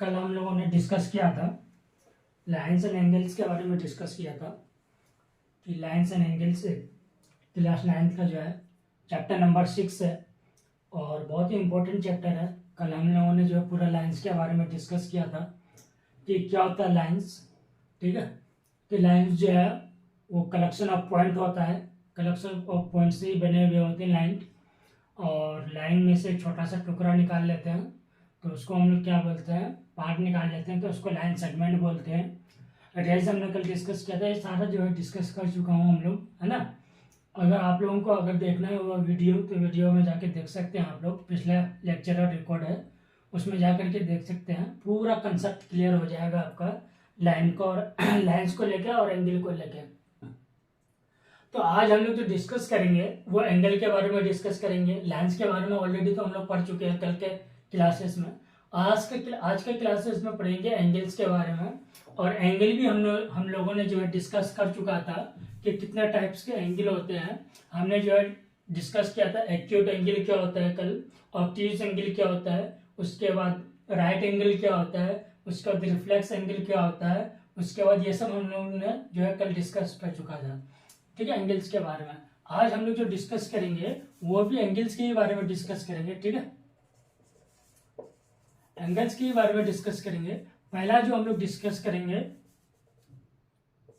कल हम लोगों ने डिस्कस किया था, लाइन्स एंड एंगल्स के बारे में डिस्कस किया था कि lines and angles class 9th का जो है चैप्टर नंबर 6 है और बहुत ही इम्पोर्टेंट चैप्टर है। कल हम लोगों ने जो है पूरा लाइन्स के बारे में डिस्कस किया था कि क्या होता है लाइन्स। ठीक है, तो लाइन्स जो है वो कलेक्शन ऑफ पॉइंट होता है, कलेक्शन ऑफ पॉइंट से ही बने हुए होते हैं लाइन। और लाइन में से एक छोटा सा टुकड़ा निकाल लेते हैं तो उसको हम लोग क्या बोलते हैं, पार्ट निकाल लेते हैं तो उसको लाइन सेगमेंट बोलते हैं। जैसे हमने कल डिस्कस किया था, ये सारा जो है डिस्कस कर चुका हूँ हम लोग, है ना। अगर आप लोगों को अगर देखना है वो वीडियो तो वीडियो में जाके देख सकते हैं आप लोग, पिछले लेक्चर का रिकॉर्ड है उसमें जा करके देख सकते हैं। पूरा कंसेप्ट क्लियर हो जाएगा आपका लाइन को और लाइन्स को लेकर और एंगल को लेकर। तो आज हम लोग जो डिस्कस करेंगे वो एंगल के बारे में डिस्कस करेंगे। लाइन्स के बारे में ऑलरेडी तो हम लोग पढ़ चुके हैं कल के क्लासेस में। आज के क्लासेस में पढ़ेंगे एंगल्स के बारे में। और एंगल भी हम लोगों ने जो है डिस्कस कर चुका था कि कितने टाइप्स के एंगल होते हैं। हमने जो है डिस्कस किया था एक्यूट एंगल क्या होता है कल, ऑब्ट्यूज एंगल क्या होता है, उसके बाद राइट एंगल क्या होता है, उसके बाद रिफ्लेक्स एंगल क्या होता है, उसके बाद ये सब हम लोगों ने जो है कल डिस्कस कर चुका था। ठीक है, एंगल्स के बारे में आज हम लोग जो डिस्कस करेंगे वो भी एंगल्स के बारे में डिस्कस करेंगे। ठीक है, एंगल्स के बारे में डिस्कस करेंगे। पहला जो हम लोग डिस्कस करेंगे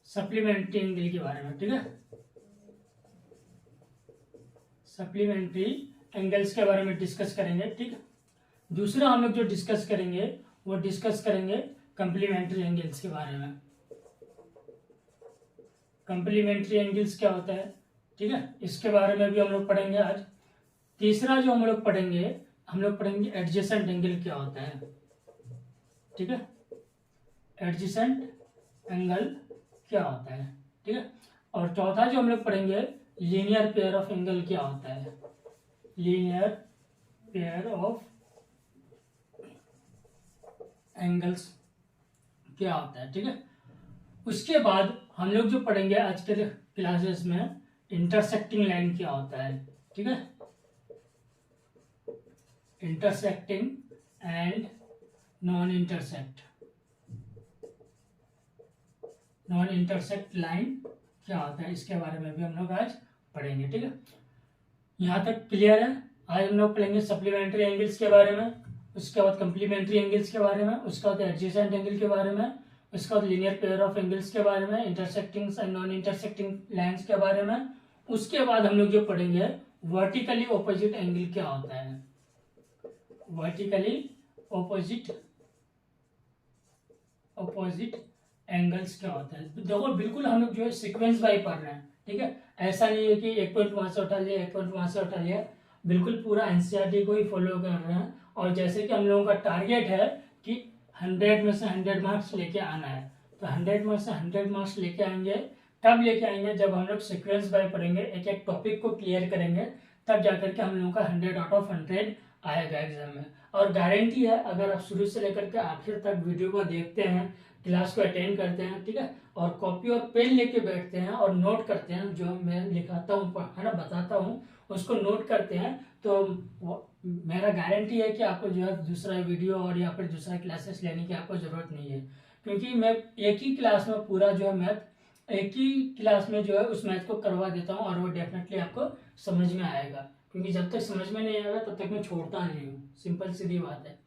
सप्लीमेंट्री एंगल के बारे में। ठीक है, सप्लीमेंट्री एंगल्स के बारे में डिस्कस करेंगे। ठीक है, दूसरा हम लोग जो डिस्कस करेंगे वो डिस्कस करेंगे कंप्लीमेंट्री एंगल्स के बारे में। कंप्लीमेंट्री एंगल्स क्या होता है, ठीक है, इसके बारे में भी हम लोग पढ़ेंगे आज। तीसरा जो हम लोग पढ़ेंगे एडजेसेंट एंगल क्या होता है। ठीक है, एडजेसेंट एंगल क्या होता है। ठीक है, और चौथा जो हम लोग पढ़ेंगे लीनियर पेयर ऑफ एंगल क्या होता है। लीनियर पेयर ऑफ एंगल्स क्या होता है। ठीक है, उसके बाद हम लोग जो पढ़ेंगे आज के क्लासेस में इंटरसेक्टिंग लाइन क्या होता है। ठीक है, intersecting and non intersect line क्या होता है, इसके बारे में भी हम लोग आज पढ़ेंगे। ठीक है, यहाँ तक क्लियर है। आज हम लोग पढ़ेंगे सप्लीमेंट्री एंगल्स के बारे में, उसके बाद कंप्लीमेंट्री एंगल्स के बारे में, उसके बाद एडजेसेंट एंगल के बारे में, उसके बाद लीनियर पेयर ऑफ एंगल्स के बारे में, intersecting and non intersecting lines के बारे में। उसके बाद हम लोग जो पढ़ेंगे वर्टिकली ऑपोजिट एंगल क्या होता है। वर्टिकली ऑपोजिट एंगल्स क्या होता है। देखो बिल्कुल हम लोग जो है सीक्वेंस बाय पढ़ रहे हैं। ठीक है, ऐसा नहीं है कि एक पॉइंट वहां से उठा लिया, एक पॉइंट वहां से उठा लिया, बिल्कुल पूरा एनसीईआरटी को ही फॉलो कर रहे हैं। और जैसे कि हम लोगों का टारगेट है कि 100 में से 100 मार्क्स लेके आना है, तो 100 में से 100 मार्क्स लेके आएंगे। तब लेके आएंगे जब हम लोग सीक्वेंस बाय पढ़ेंगे, एक एक टॉपिक को क्लियर करेंगे, तब जाकर के हम लोगों का 100 आउट ऑफ 100 आएगा एग्जाम में। और गारंटी है अगर आप शुरू से लेकर के आखिर तक वीडियो को देखते हैं, क्लास को अटेंड करते हैं, ठीक है, और कॉपी और पेन लेके बैठते हैं और नोट करते हैं, जो मैं लिखाता हूँ है ना बताता हूँ उसको नोट करते हैं, तो मेरा गारंटी है कि आपको जो है दूसरा वीडियो और या फिर दूसरा क्लासेस लेने की आपको जरूरत नहीं है। क्योंकि मैं एक ही क्लास में पूरा जो है मैथ एक ही क्लास में जो है उस मैथ को करवा देता हूँ और वो डेफिनेटली आपको समझ में आएगा। क्योंकि जब तक समझ में नहीं आएगा तब तक मैं छोड़ता नहीं हूँ, सिंपल सीधी बात है।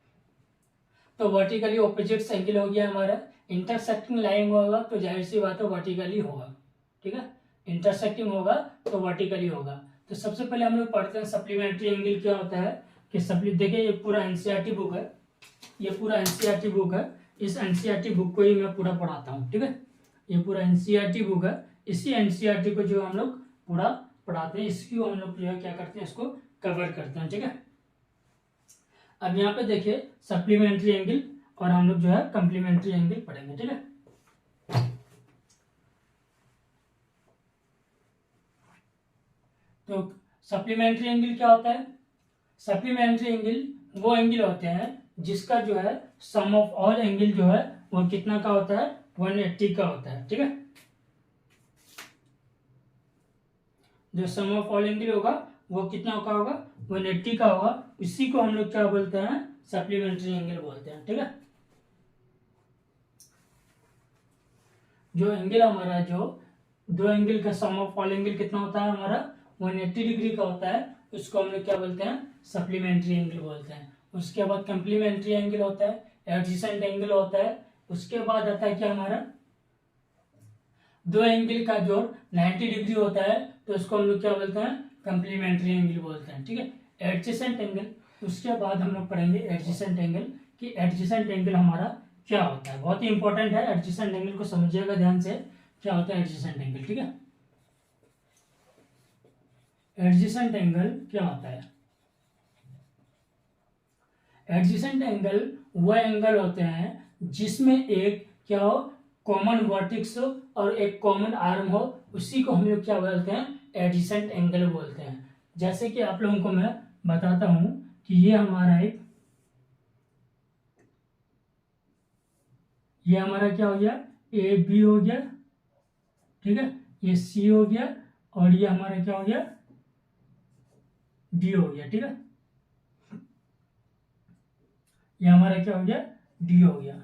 तो वर्टिकली ऑपोजिट एंगल हो गया हमारा। इंटरसेक्टिंग लाइन होगा तो जाहिर सी बात है वर्टिकली होगा। ठीक है, इंटरसेक्टिंग होगा तो वर्टिकली होगा। तो सबसे पहले हम लोग पढ़ते हैं सप्लीमेंट्री एंगल क्या होता है। कि देखिए ये पूरा एनसीईआरटी बुक है, ये पूरा एनसीईआरटी बुक है। इस एनसीईआरटी बुक को ही मैं पूरा पढ़ाता हूँ। ठीक है, ये पूरा एनसीईआरटी बुक है, इसी एनसीईआरटी को जो हम लोग पूरा पढ़ाते हैं, इसकी हम लोग जो है क्या करते हैं, इसको कवर करते हैं। ठीक है, अब यहाँ पे देखिए सप्लीमेंट्री एंगल और हम लोग जो है कंप्लीमेंट्री एंगल पढ़ेंगे। ठीक है, तो सप्लीमेंट्री एंगल क्या होता है। सप्लीमेंट्री एंगल वो एंगल होते हैं जिसका जो है सम ऑफ ऑल एंगल जो है वो कितना का होता है, 180 का होता है। ठीक है, जो सम ऑफ ऑल एंगल होगा वो कितना का होगा, 180 का होगा। इसी को हम लोग क्या बोलते हैं, सप्लीमेंट्री एंगल बोलते हैं। ठीक है, जो एंगल हमारा जो दो एंगल का सम ऑफ ऑल एंगल कितना होता है हमारा 180 डिग्री का होता है, उसको हम लोग क्या बोलते हैं सप्लीमेंट्री एंगल बोलते हैं। उसके बाद कंप्लीमेंट्री एंगल होता है, एडजेसेंट एंगल होता है। उसके बाद आता है क्या हमारा दो एंगल का जो 90 डिग्री होता है तो उसको हम लोग क्या बोलते हैं कंप्लीमेंट्री एंगल बोलते हैं, ठीक है। एडजेसेंट एंगल, उसके बाद हम लोग पढ़ेंगे एडजेसेंट एंगल कि एडजेसेंट एंगल हमारा क्या होता है, बहुत ही इंपॉर्टेंट है। एडजेसेंट एंगल को समझिएगा ध्यान से, क्या होता है एडजेसेंट एंगल, ठीक है। एडजेसेंट एंगल क्या होता है? एडजेसेंट एंगल वह एंगल होते हैं जिसमें एक क्या हो कॉमन वर्टेक्स और एक कॉमन आर्म हो, उसी को हम लोग क्या बोलते हैं एडजेसेंट एंगल बोलते हैं। जैसे कि आप लोगों को मैं बताता हूं कि ये हमारा क्या हो गया ए बी हो गया, ठीक है, ये सी हो गया और ये हमारा क्या हो गया डी हो गया, ठीक है, ये हमारा क्या हो गया डी हो गया।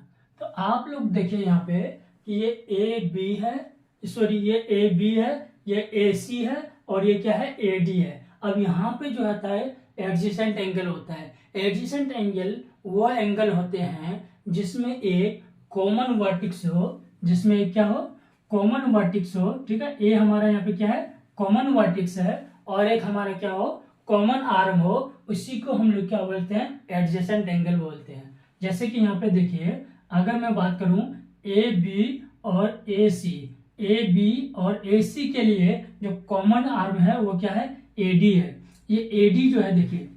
तो आप लोग देखिए यहाँ पे कि ये ए बी है, सॉरी ये ए बी है, ये ए सी है और ये क्या है ए डी है। अब यहाँ पे जो आता है एडजेसेंट एंगल होता है। एडजेसेंट एंगल वो एंगल होते हैं जिसमें एक कॉमन वर्टेक्स हो, जिसमें एक क्या हो कॉमन वर्टेक्स हो, ठीक है। ए हमारा यहाँ पे क्या है कॉमन वर्टेक्स है और एक हमारा क्या हो कॉमन आर्म हो, उसी को हम लोग क्या बोलते हैं एडजेसेंट एंगल बोलते हैं। जैसे कि यहाँ पे देखिए अगर मैं बात करूं ए बी और ए सी, ए बी और ए सी के लिए जो कॉमन आर्म है वो क्या है ए डी है। ये ए डी जो है देखिए,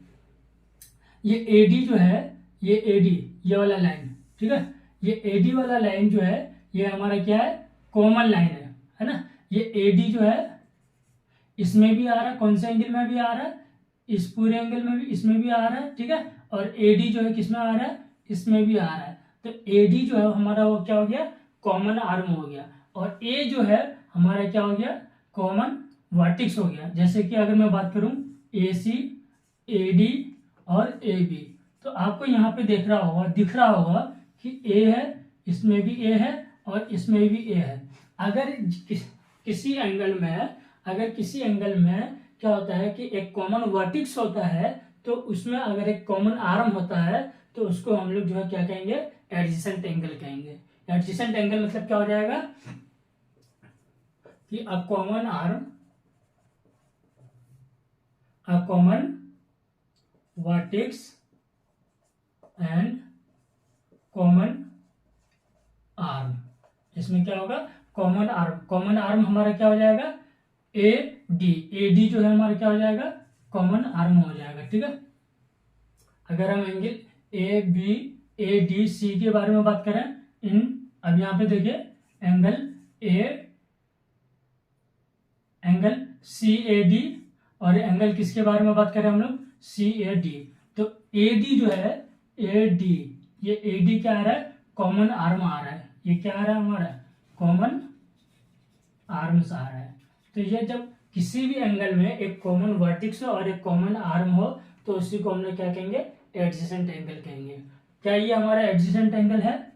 ये ए डी जो है ये ए डी ये वाला लाइन, ठीक है, ये ए डी वाला लाइन जो है ये हमारा क्या है कॉमन लाइन है ना। ये ए डी जो है इसमें भी आ रहा है, कौन से एंगल में भी आ रहा है इस पूरे एंगल में भी, इसमें भी आ रहा है, ठीक है। और ए डी जो है किसमें आ रहा है इसमें भी आ रहा है। तो ए डी जो है हमारा वो क्या हो गया कॉमन आर्म हो गया और ए जो है हमारा क्या हो गया कॉमन वर्टेक्स हो गया। जैसे कि अगर मैं बात करूं ए सी ए डी और ए बी, तो आपको यहाँ पे दिख रहा होगा कि ए है, इसमें भी ए है और इसमें भी ए है। अगर किसी एंगल में क्या होता है कि एक कॉमन वर्टेक्स होता है तो उसमें अगर एक कॉमन आर्म होता है तो उसको हम लोग जो है क्या कहेंगे एडजेसेंट एंगल कहेंगे। एडजेसेंट एंगल मतलब क्या हो जाएगा कि a common arm, a common vertex and common arm. इसमें क्या होगा कॉमन आर्म, कॉमन आर्म हमारा क्या हो जाएगा ए डी जो है हमारा क्या हो जाएगा कॉमन आर्म हो जाएगा, ठीक है। अगर हम angle A B A D C के बारे में बात करें अब यहाँ पे देखिए एंगल सी ए डी और एंगल किसके बारे में बात करें हम लोग सी ए डी। तो ए डी जो है ए डी, ये ए डी क्या आ रहा है कॉमन आर्म आ रहा है, ये क्या आ रहा है हमारा कॉमन आर्म्स आ रहा है। तो ये जब किसी भी एंगल में एक कॉमन वर्टेक्स और एक कॉमन आर्म हो तो उसी को हम लोग क्या कहेंगे एडजेसेंट एंगल कहेंगे। क्या ये हमारा एडजेसेंट एंगल है?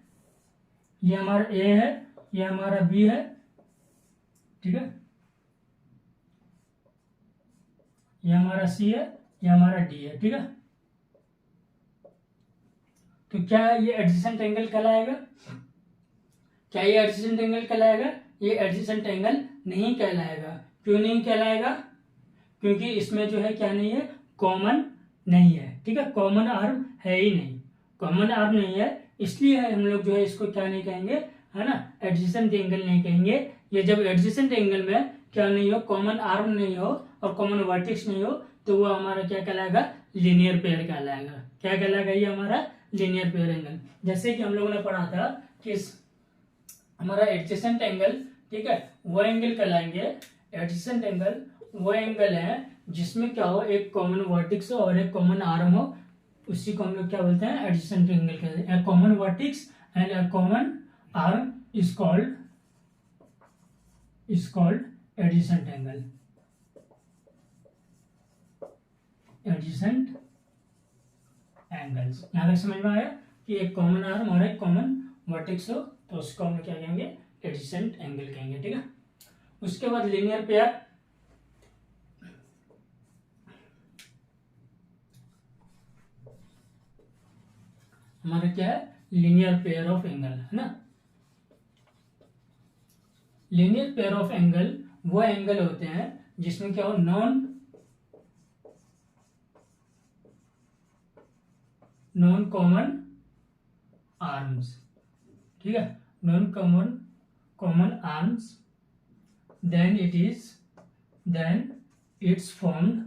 ये हमारा ए है, ये हमारा बी है, ठीक है, ये हमारा सी है, ये हमारा डी है, ठीक है। तो क्या ये एडजेसेंट एंगल कहलाएगा? क्या ये एडजेसेंट एंगल कहलाएगा? ये एडजेसेंट एंगल नहीं कहलाएगा। क्यों नहीं कहलाएगा? क्योंकि इसमें जो है क्या नहीं है कॉमन नहीं है, ठीक है, कॉमन आर्म है ही नहीं, कॉमन आर्म नहीं है, इसलिए हम लोग जो है इसको क्या नहीं कहेंगे है ना एडजेसेंट एंगल नहीं कहेंगे। ये जब एडजेसेंट एंगल में क्या नहीं हो कॉमन आर्म नहीं हो और कॉमन वर्टेक्स नहीं हो तो वो हमारा क्या कहलाएगा लीनियर पेयर कहलाएगा। क्या कहलाएगा ये हमारा लीनियर पेयर एंगल। जैसे कि हम लोगों ने पढ़ा था कि हमारा एडजेसेंट एंगल, ठीक है, वो एंगल कहलाएंगे एडजेसेंट एंगल वो एंगल है जिसमें क्या हो एक कॉमन वर्टेक्स और एक कॉमन आर्म हो, उसी को हम लोग क्या बोलते हैं एडजेसेंट एंगल कहते हैं। Common vertex and a common arm is called adjacent angle, adjacent angles। यहाँ तक समझ में आया कि एक कॉमन आर्म और एक कॉमन वर्टेक्स हो तो उसको हम क्या कहेंगे एडजेसेंट एंगल कहेंगे, ठीक है। उसके बाद लीनियर पेयर, हमारा क्या है, लीनियर पेयर ऑफ एंगल, है ना। लीनियर पेयर ऑफ एंगल वो एंगल होते हैं जिसमें क्या हो, नॉन कॉमन आर्म्स, ठीक है, non common arms, then it's formed,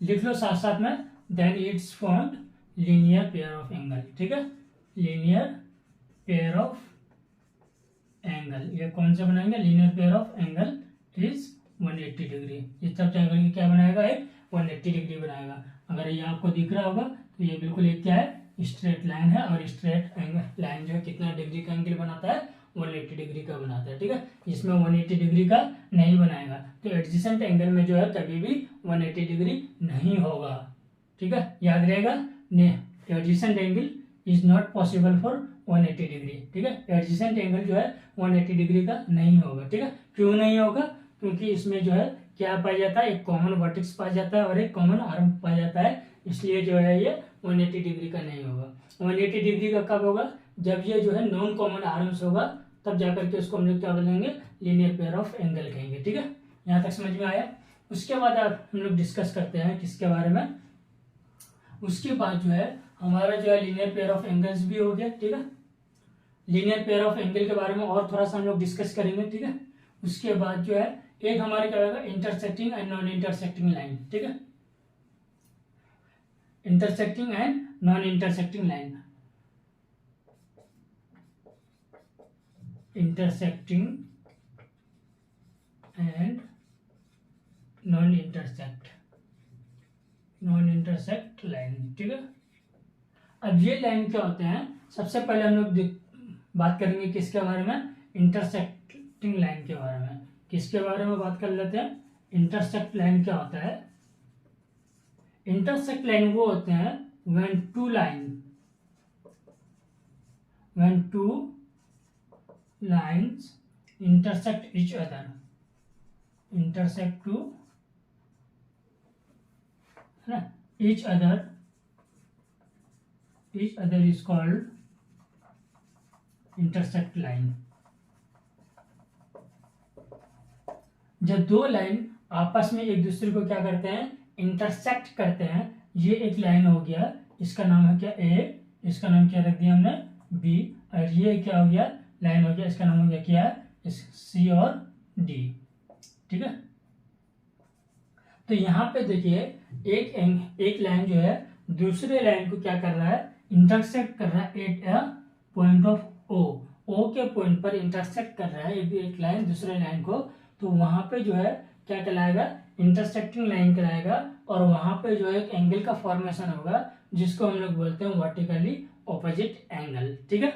लिख लो साथ साथ में, then it's formed linear pair of angle, ठीक है। लीनियर पेयर ऑफ एंगल, ये कौन सा बनाएंगे, linear pair of angle is 180 degree. इस तरफ एंगल की क्या बनाएगा, एक 180 डिग्री बनाएगा। अगर ये आपको दिख रहा होगा तो ये बिल्कुल एक क्या है, स्ट्रेट लाइन है, और स्ट्रेट एंगल लाइन जो है कितना डिग्री का एंगल बनाता है, 180 डिग्री का बनाता है, ठीक है। इसमें 180 डिग्री का नहीं बनाएगा, तो एडजेसेंट एंगल में जो है कभी भी 180 डिग्री नहीं होगा, ठीक है, याद रहेगा। Adjacent angle is not possible for 180 degree, ठीक है। एडजेसेंट एंगल जो है 180 डिग्री का नहीं होगा, ठीक है। क्यों नहीं होगा, क्योंकि इसमें जो है क्या पाया जाता है, एक कॉमन वर्टेक्स पाया जाता है और एक कॉमन आर्म पाया जाता है, इसलिए जो है ये 180 डिग्री का नहीं होगा। 180 डिग्री का कब होगा, जब ये जो है नॉन कॉमन आर्म्स होगा, तब जाकर के उसको हम लोग क्या बोलेंगे, लीनियर पेयर ऑफ एंगल कहेंगे, ठीक है। यहाँ तक समझ में आया। उसके बाद आप हम लोग डिस्कस करते हैं किसके बारे में, उसके बाद जो है हमारा जो है लीनियर पेयर ऑफ एंगल्स भी हो गया, ठीक है। लीनियर पेयर ऑफ एंगल के बारे में और थोड़ा सा हम लोग डिस्कस करेंगे, ठीक है। उसके बाद जो है एक हमारे क्या होगा, intersecting and non intersecting line, ठीक है। Intersecting and non intersecting line, intersecting and non intersect line, ठीक है। अब ये लाइन क्या होते हैं, सबसे पहले हम लोग बात करेंगे किसके बारे में, इंटरसेक्टिंग लाइन के बारे में। किसके बारे में बात कर लेते हैं, इंटरसेक्ट लाइन क्या होता है। इंटरसेक्ट लाइन वो होते हैं when two lines intersect each other, each other is called intersect line। जब दो लाइन आपस में एक दूसरे को क्या करते हैं, इंटरसेक्ट करते हैं, ये एक लाइन हो गया, इसका नाम है क्या, ए, इसका नाम क्या रख दिया हमने, बी, और ये क्या हो गया, लाइन हो गया, इसका नाम हो गया क्या, सी और डी, ठीक है। तो यहाँ पे देखिए एक लाइन जो है दूसरे लाइन को क्या कर रहा है, इंटरसेक्ट कर रहा है at a point of O के पॉइंट पर इंटरसेक्ट कर रहा है एक लाइन दूसरे लाइन को, तो वहां पे जो है क्या कहलाएगा, इंटरसेक्टिंग लाइन कहलाएगा, और वहां पे जो है एक एंगल का फॉर्मेशन होगा जिसको हम लोग बोलते हैं वर्टिकली ऑपोजिट एंगल, ठीक है।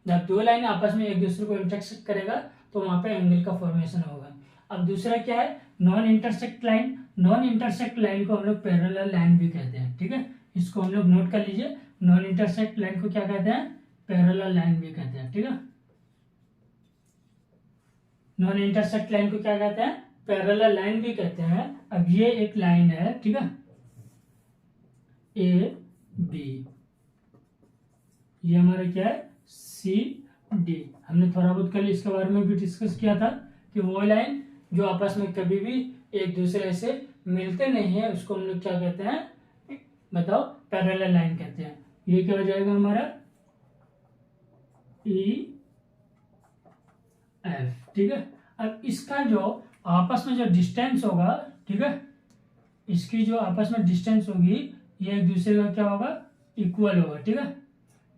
जब दो लाइन आपस में एक दूसरे को इंटरसेक्ट करेगा तो वहां पे एंगल का फॉर्मेशन होगा। अब दूसरा क्या है, non intersect line. Non intersect line को हम लोग पैरेलल लाइन भी कहते हैं, ठीक है, इसको हम लोग नोट कर लीजिए। नॉन इंटरसेक्ट लाइन को क्या कहते हैं, पैरेलल लाइन भी कहते हैं, ठीक है। नॉन इंटरसेक्ट लाइन को क्या कहते हैं, पैरेलल लाइन भी कहते हैं। अब ये एक लाइन है, ठीक है, ए बी, ये हमारा क्या है, सी डी। हमने थोड़ा बहुत कल इसके बारे में भी डिस्कस किया था कि वो लाइन जो आपस में कभी भी एक दूसरे से मिलते नहीं है उसको हम लोग क्या कहते हैं, बताओ, पैरेलल लाइन कहते हैं। ये क्या हो जाएगा हमारा, ई एफ, ठीक है। अब इसका जो आपस में जो डिस्टेंस होगा, ठीक है, इसकी जो आपस में डिस्टेंस होगी ये एक दूसरे का क्या होगा, इक्वल होगा, ठीक है,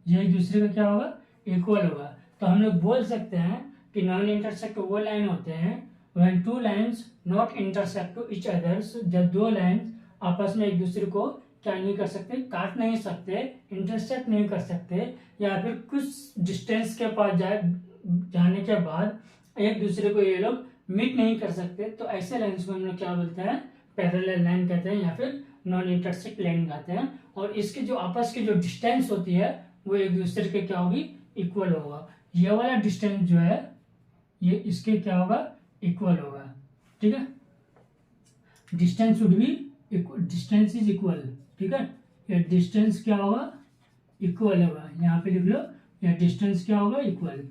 ये एक दूसरे का क्या होगा, इक्वल होगा। तो हम लोग बोल सकते हैं कि नॉन इंटरसेक्ट वो लाइन होते हैं when two lines not intersect to each others, जब दो लाइन आपस में एक दूसरे को क्या नहीं कर सकते, काट नहीं सकते, इंटरसेक्ट नहीं कर सकते, या फिर कुछ डिस्टेंस के पास जाने के बाद एक दूसरे को ये लोग मीट नहीं कर सकते, तो ऐसे लाइन्स को हम लोग क्या बोलते हैं, पैरेलल लाइन कहते हैं या फिर नॉन इंटरसेक्ट लाइन कहते हैं। और इसके जो आपस की जो डिस्टेंस होती है वो एक दूसरे के क्या होगी, इक्वल होगा। ये वाला डिस्टेंस जो है ये इसके क्या होगा, इक्वल होगा, ठीक है। Distance would be distance is equal, ठीक है। ये डिस्टेंस क्या होगा, इक्वल होगा, यहाँ पे लिख लो, ये डिस्टेंस क्या होगा, इक्वल,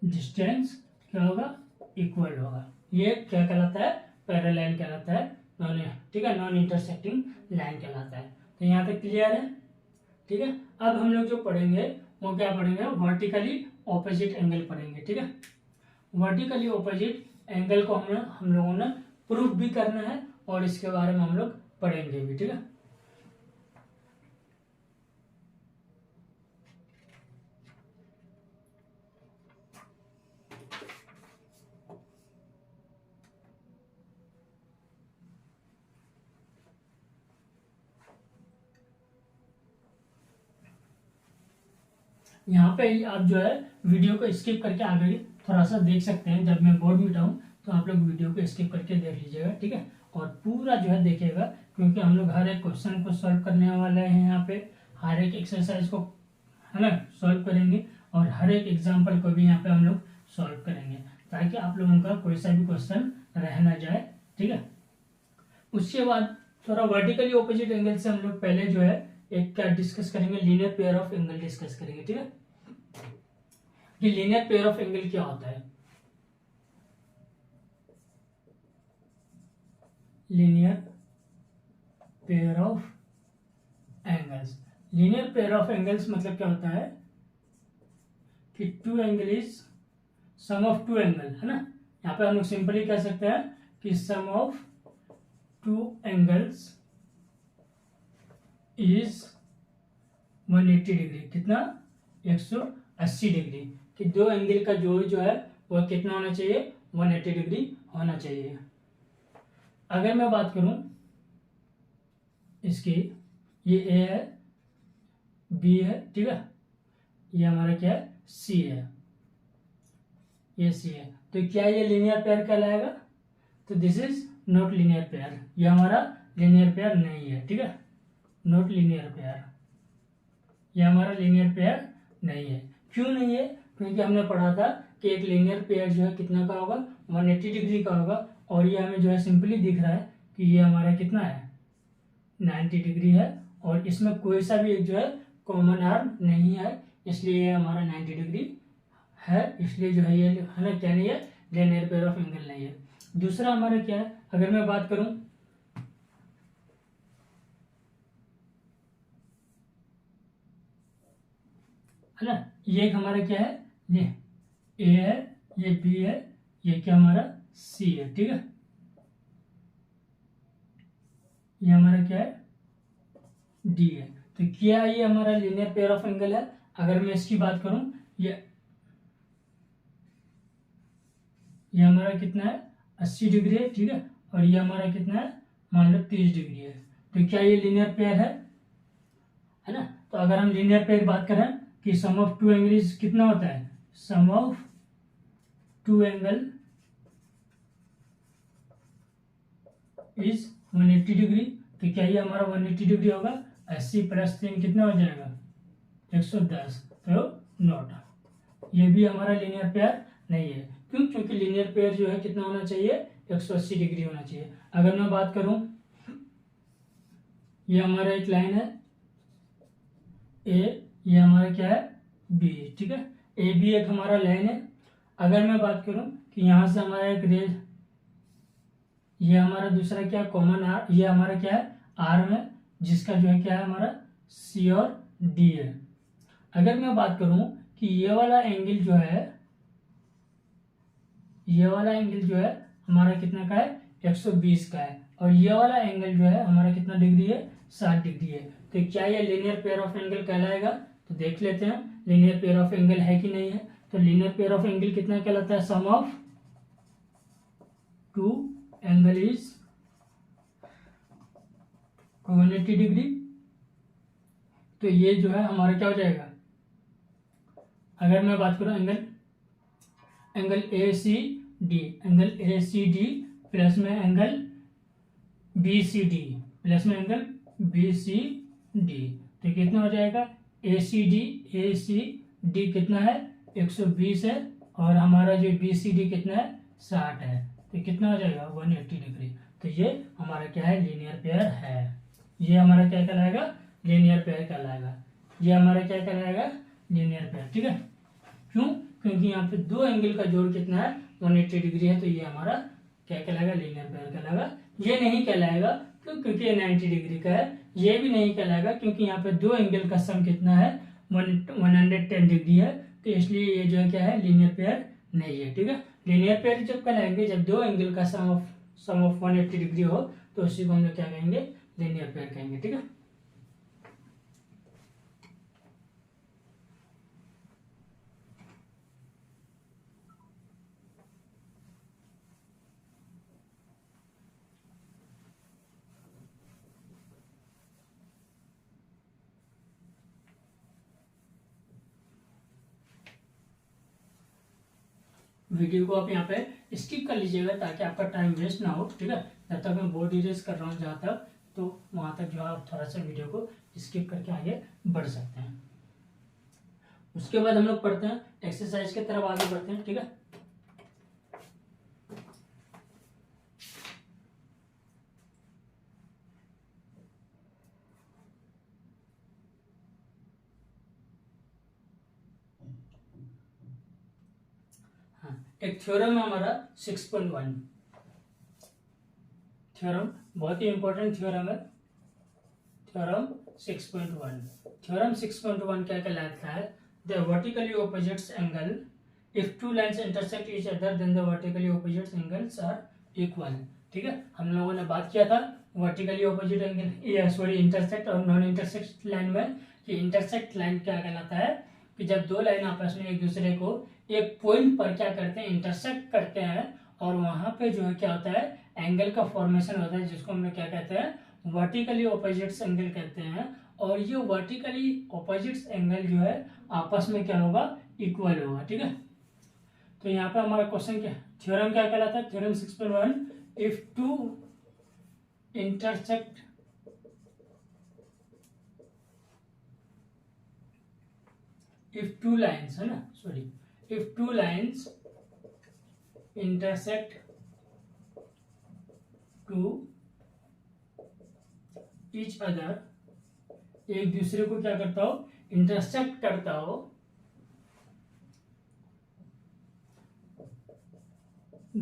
डिस्टेंस क्या होगा, इक्वल होगा। ये क्या कहलाता है, पैरेलल कहलाता है, नॉन, ठीक है, नॉन इंटरसेक्टिंग लाइन कहलाता है। तो यहाँ तक क्लियर है, ठीक है। अब हम लोग जो पढ़ेंगे वो क्या पढ़ेंगे, वर्टिकली ऑपोजिट एंगल पढ़ेंगे, ठीक है। वर्टिकली ऑपोजिट एंगल को हम लोगों ने प्रूफ भी करना है और इसके बारे में हम लोग पढ़ेंगे भी, ठीक है। यहाँ पे आप जो है वीडियो को स्किप करके आगे थोड़ा सा देख सकते हैं, जब मैं बोर्ड मिटाऊं तो आप लोग वीडियो को स्किप करके देख लीजिएगा, ठीक है। और पूरा जो है देखिएगा, क्योंकि हम लोग हर एक क्वेश्चन को सॉल्व करने वाले हैं, यहाँ पे हर एक एक्सरसाइज को, है ना, सॉल्व करेंगे और हर एक एग्जाम्पल को भी यहाँ पे हम लोग सॉल्व करेंगे, ताकि आप लोगों का कोई सा भी क्वेश्चन रह ना जाए, ठीक है। उसके बाद थोड़ा वर्टिकली ऑपोजिट एंगल से हम लोग पहले जो है एक क्या डिस्कस करेंगे, linear pair of angle discuss करेंगे, ठीक है। ये लीनियर पेयर ऑफ एंगल क्या होता है, linear pair of angles, linear pair of angles मतलब क्या होता है कि two angle is sum of two angle, है ना। यहाँ पे हम लोग सिंपली कह सकते हैं कि sum of two angles is 180 degree, कितना, 180 डिग्री, कि दो एंगल का जो है वो कितना होना चाहिए, 180 डिग्री होना चाहिए। अगर मैं बात करूं इसकी, ये ए है, बी है, ठीक है, ये हमारा क्या है, सी है, ये सी है, तो क्या ये लीनियर पेयर कहलाएगा, तो this is not linear pair, ये हमारा लीनियर पेयर नहीं है, ठीक है, नॉट लीनियर पेयर, ये हमारा लीनियर पेयर नहीं है। क्यों नहीं है, क्योंकि हमने पढ़ा था कि एक लीनियर पेयर जो है कितना का होगा, 180 डिग्री का होगा, और ये हमें जो है सिंपली दिख रहा है कि ये हमारा कितना है, 90 डिग्री है, और इसमें कोई सा भी एक जो है कॉमन आर्म नहीं है, इसलिए ये हमारा 90 डिग्री है, इसलिए जो है ये, है ना, क्या नहीं है, लीनियर पेयर ऑफ एंगल नहीं है। दूसरा हमारा क्या है, अगर मैं बात करूं, है ना, ये हमारा क्या है, ये ए है, ये बी है, ये क्या हमारा सी है, ठीक है, ये हमारा क्या है, डी है। तो क्या ये हमारा लीनियर पेयर ऑफ एंगल है। अगर मैं इसकी बात करूं, ये हमारा कितना है, 80 डिग्री है, ठीक है, और ये हमारा कितना है, मान लो 30 डिग्री है, तो क्या ये लीनियर पेयर है ना। तो अगर हम लीनियर पेयर बात करें कि sum of two angle is कितना होता है, sum of two angle is 180 degree, तो क्या ये हमारा 180 डिग्री होगा, 80 प्लस 3 कितना हो जाएगा, 110, तो नॉट, ये भी हमारा लीनियर पेयर नहीं है। क्यों, क्योंकि लीनियर पेयर जो है कितना होना चाहिए, 180 डिग्री होना चाहिए। अगर मैं बात करूं, ये हमारा एक लाइन है ए, ये हमारा क्या है, बी, ठीक है, ए बी एक हमारा लाइन है। अगर मैं बात करूं कि यहां से हमारा एक रेज, ये हमारा दूसरा क्या, कॉमन आर, ये हमारा क्या है, आर्म है, जिसका जो है क्या है, हमारा सी और डी है। अगर मैं बात करूं कि ये वाला एंगल जो है, ये वाला एंगल जो है हमारा कितना का है, 120 का है, और ये वाला एंगल जो है हमारा कितना डिग्री है, 60 डिग्री है। तो क्या ये लीनियर पेयर ऑफ एंगल कहलाएगा, तो देख लेते हैं लीनियर पेयर ऑफ एंगल है कि नहीं है। तो लीनियर पेयर ऑफ एंगल कितना कहलाता है, sum of two angle is 180 degree. तो ये जो है हमारा क्या हो जाएगा, अगर मैं बात करूं angle A C D, angle A C D plus में angle B C D, plus में एंगल बी सी डी, तो कितना हो जाएगा, ए सी डी कितना है, 120 है और हमारा जो BCD कितना है 60 है, तो कितना हो जाएगा 180 डिग्री। तो ये हमारा क्या है लीनियर पेयर है। ये हमारा क्या कहलाएगा लीनियर पेयर कहलाएगा। ये हमारा क्या कहलाएगा लीनियर पेयर। ठीक है, क्यों? क्योंकि यहाँ पे दो एंगल का जोड़ कितना है 180 डिग्री है, तो ये हमारा क्या कहलाएगा लीनियर पेयर कहलाएगा। ये नहीं कहलाएगा क्योंकि ये 90 डिग्री का है। ये भी नहीं कहलाएगा क्योंकि यहाँ पे दो एंगल का सम कितना है 110 डिग्री है, तो इसलिए ये जो है क्या है लीनियर पेयर नहीं है। ठीक है, लीनियर पेयर जब कहलाएंगे जब दो एंगल का सम ऑफ 180 डिग्री हो, तो उसी को हम लोग क्या कहेंगे लीनियर पेयर कहेंगे। ठीक है, वीडियो को आप यहाँ पे स्किप कर लीजिएगा ताकि आपका टाइम वेस्ट ना हो। ठीक है, जब तक मैं बोर्ड इरेज कर रहा हूँ जहाँ तक, तो वहाँ तक जो है आप थोड़ा सा वीडियो को स्किप करके आगे बढ़ सकते हैं। उसके बाद हम लोग पढ़ते हैं एक्सरसाइज की तरफ आगे बढ़ते हैं। ठीक है, एक थ्योरम है हमारा 6.1। थ्योरम बहुत ही इंपॉर्टेंट थ्योरम है। थ्योरम 6.1। थ्योरम 6.1 क्या कहलाता है? The vertically opposites angle if two lines intersect each other then the vertically opposites angles are equal. ठीक है, हम लोगों ने बात किया था वर्टिकली ऑपोजिट एंगल इंटरसेक्ट और नॉन इंटरसेक्ट लाइन में। कि इंटरसेक्ट लाइन क्या कहलाता है कि जब दो लाइन आपस में एक दूसरे को एक पॉइंट पर क्या करते हैं इंटरसेक्ट करते हैं, और वहां पे जो है क्या होता है एंगल का फॉर्मेशन होता है, जिसको हम लोग क्या कहते हैं वर्टिकली ऑपोजिट्स एंगल कहते हैं। और ये वर्टिकली ऑपोजिट्स एंगल जो है आपस में क्या होगा इक्वल होगा। ठीक है, तो यहाँ पे हमारा क्वेश्चन क्या थ्योरम क्या कहलाता है? Theorem 6.1 if two intersect if two lines है ना if two lines intersect to each other, एक दूसरे को क्या करता हो इंटरसेक्ट करता हो,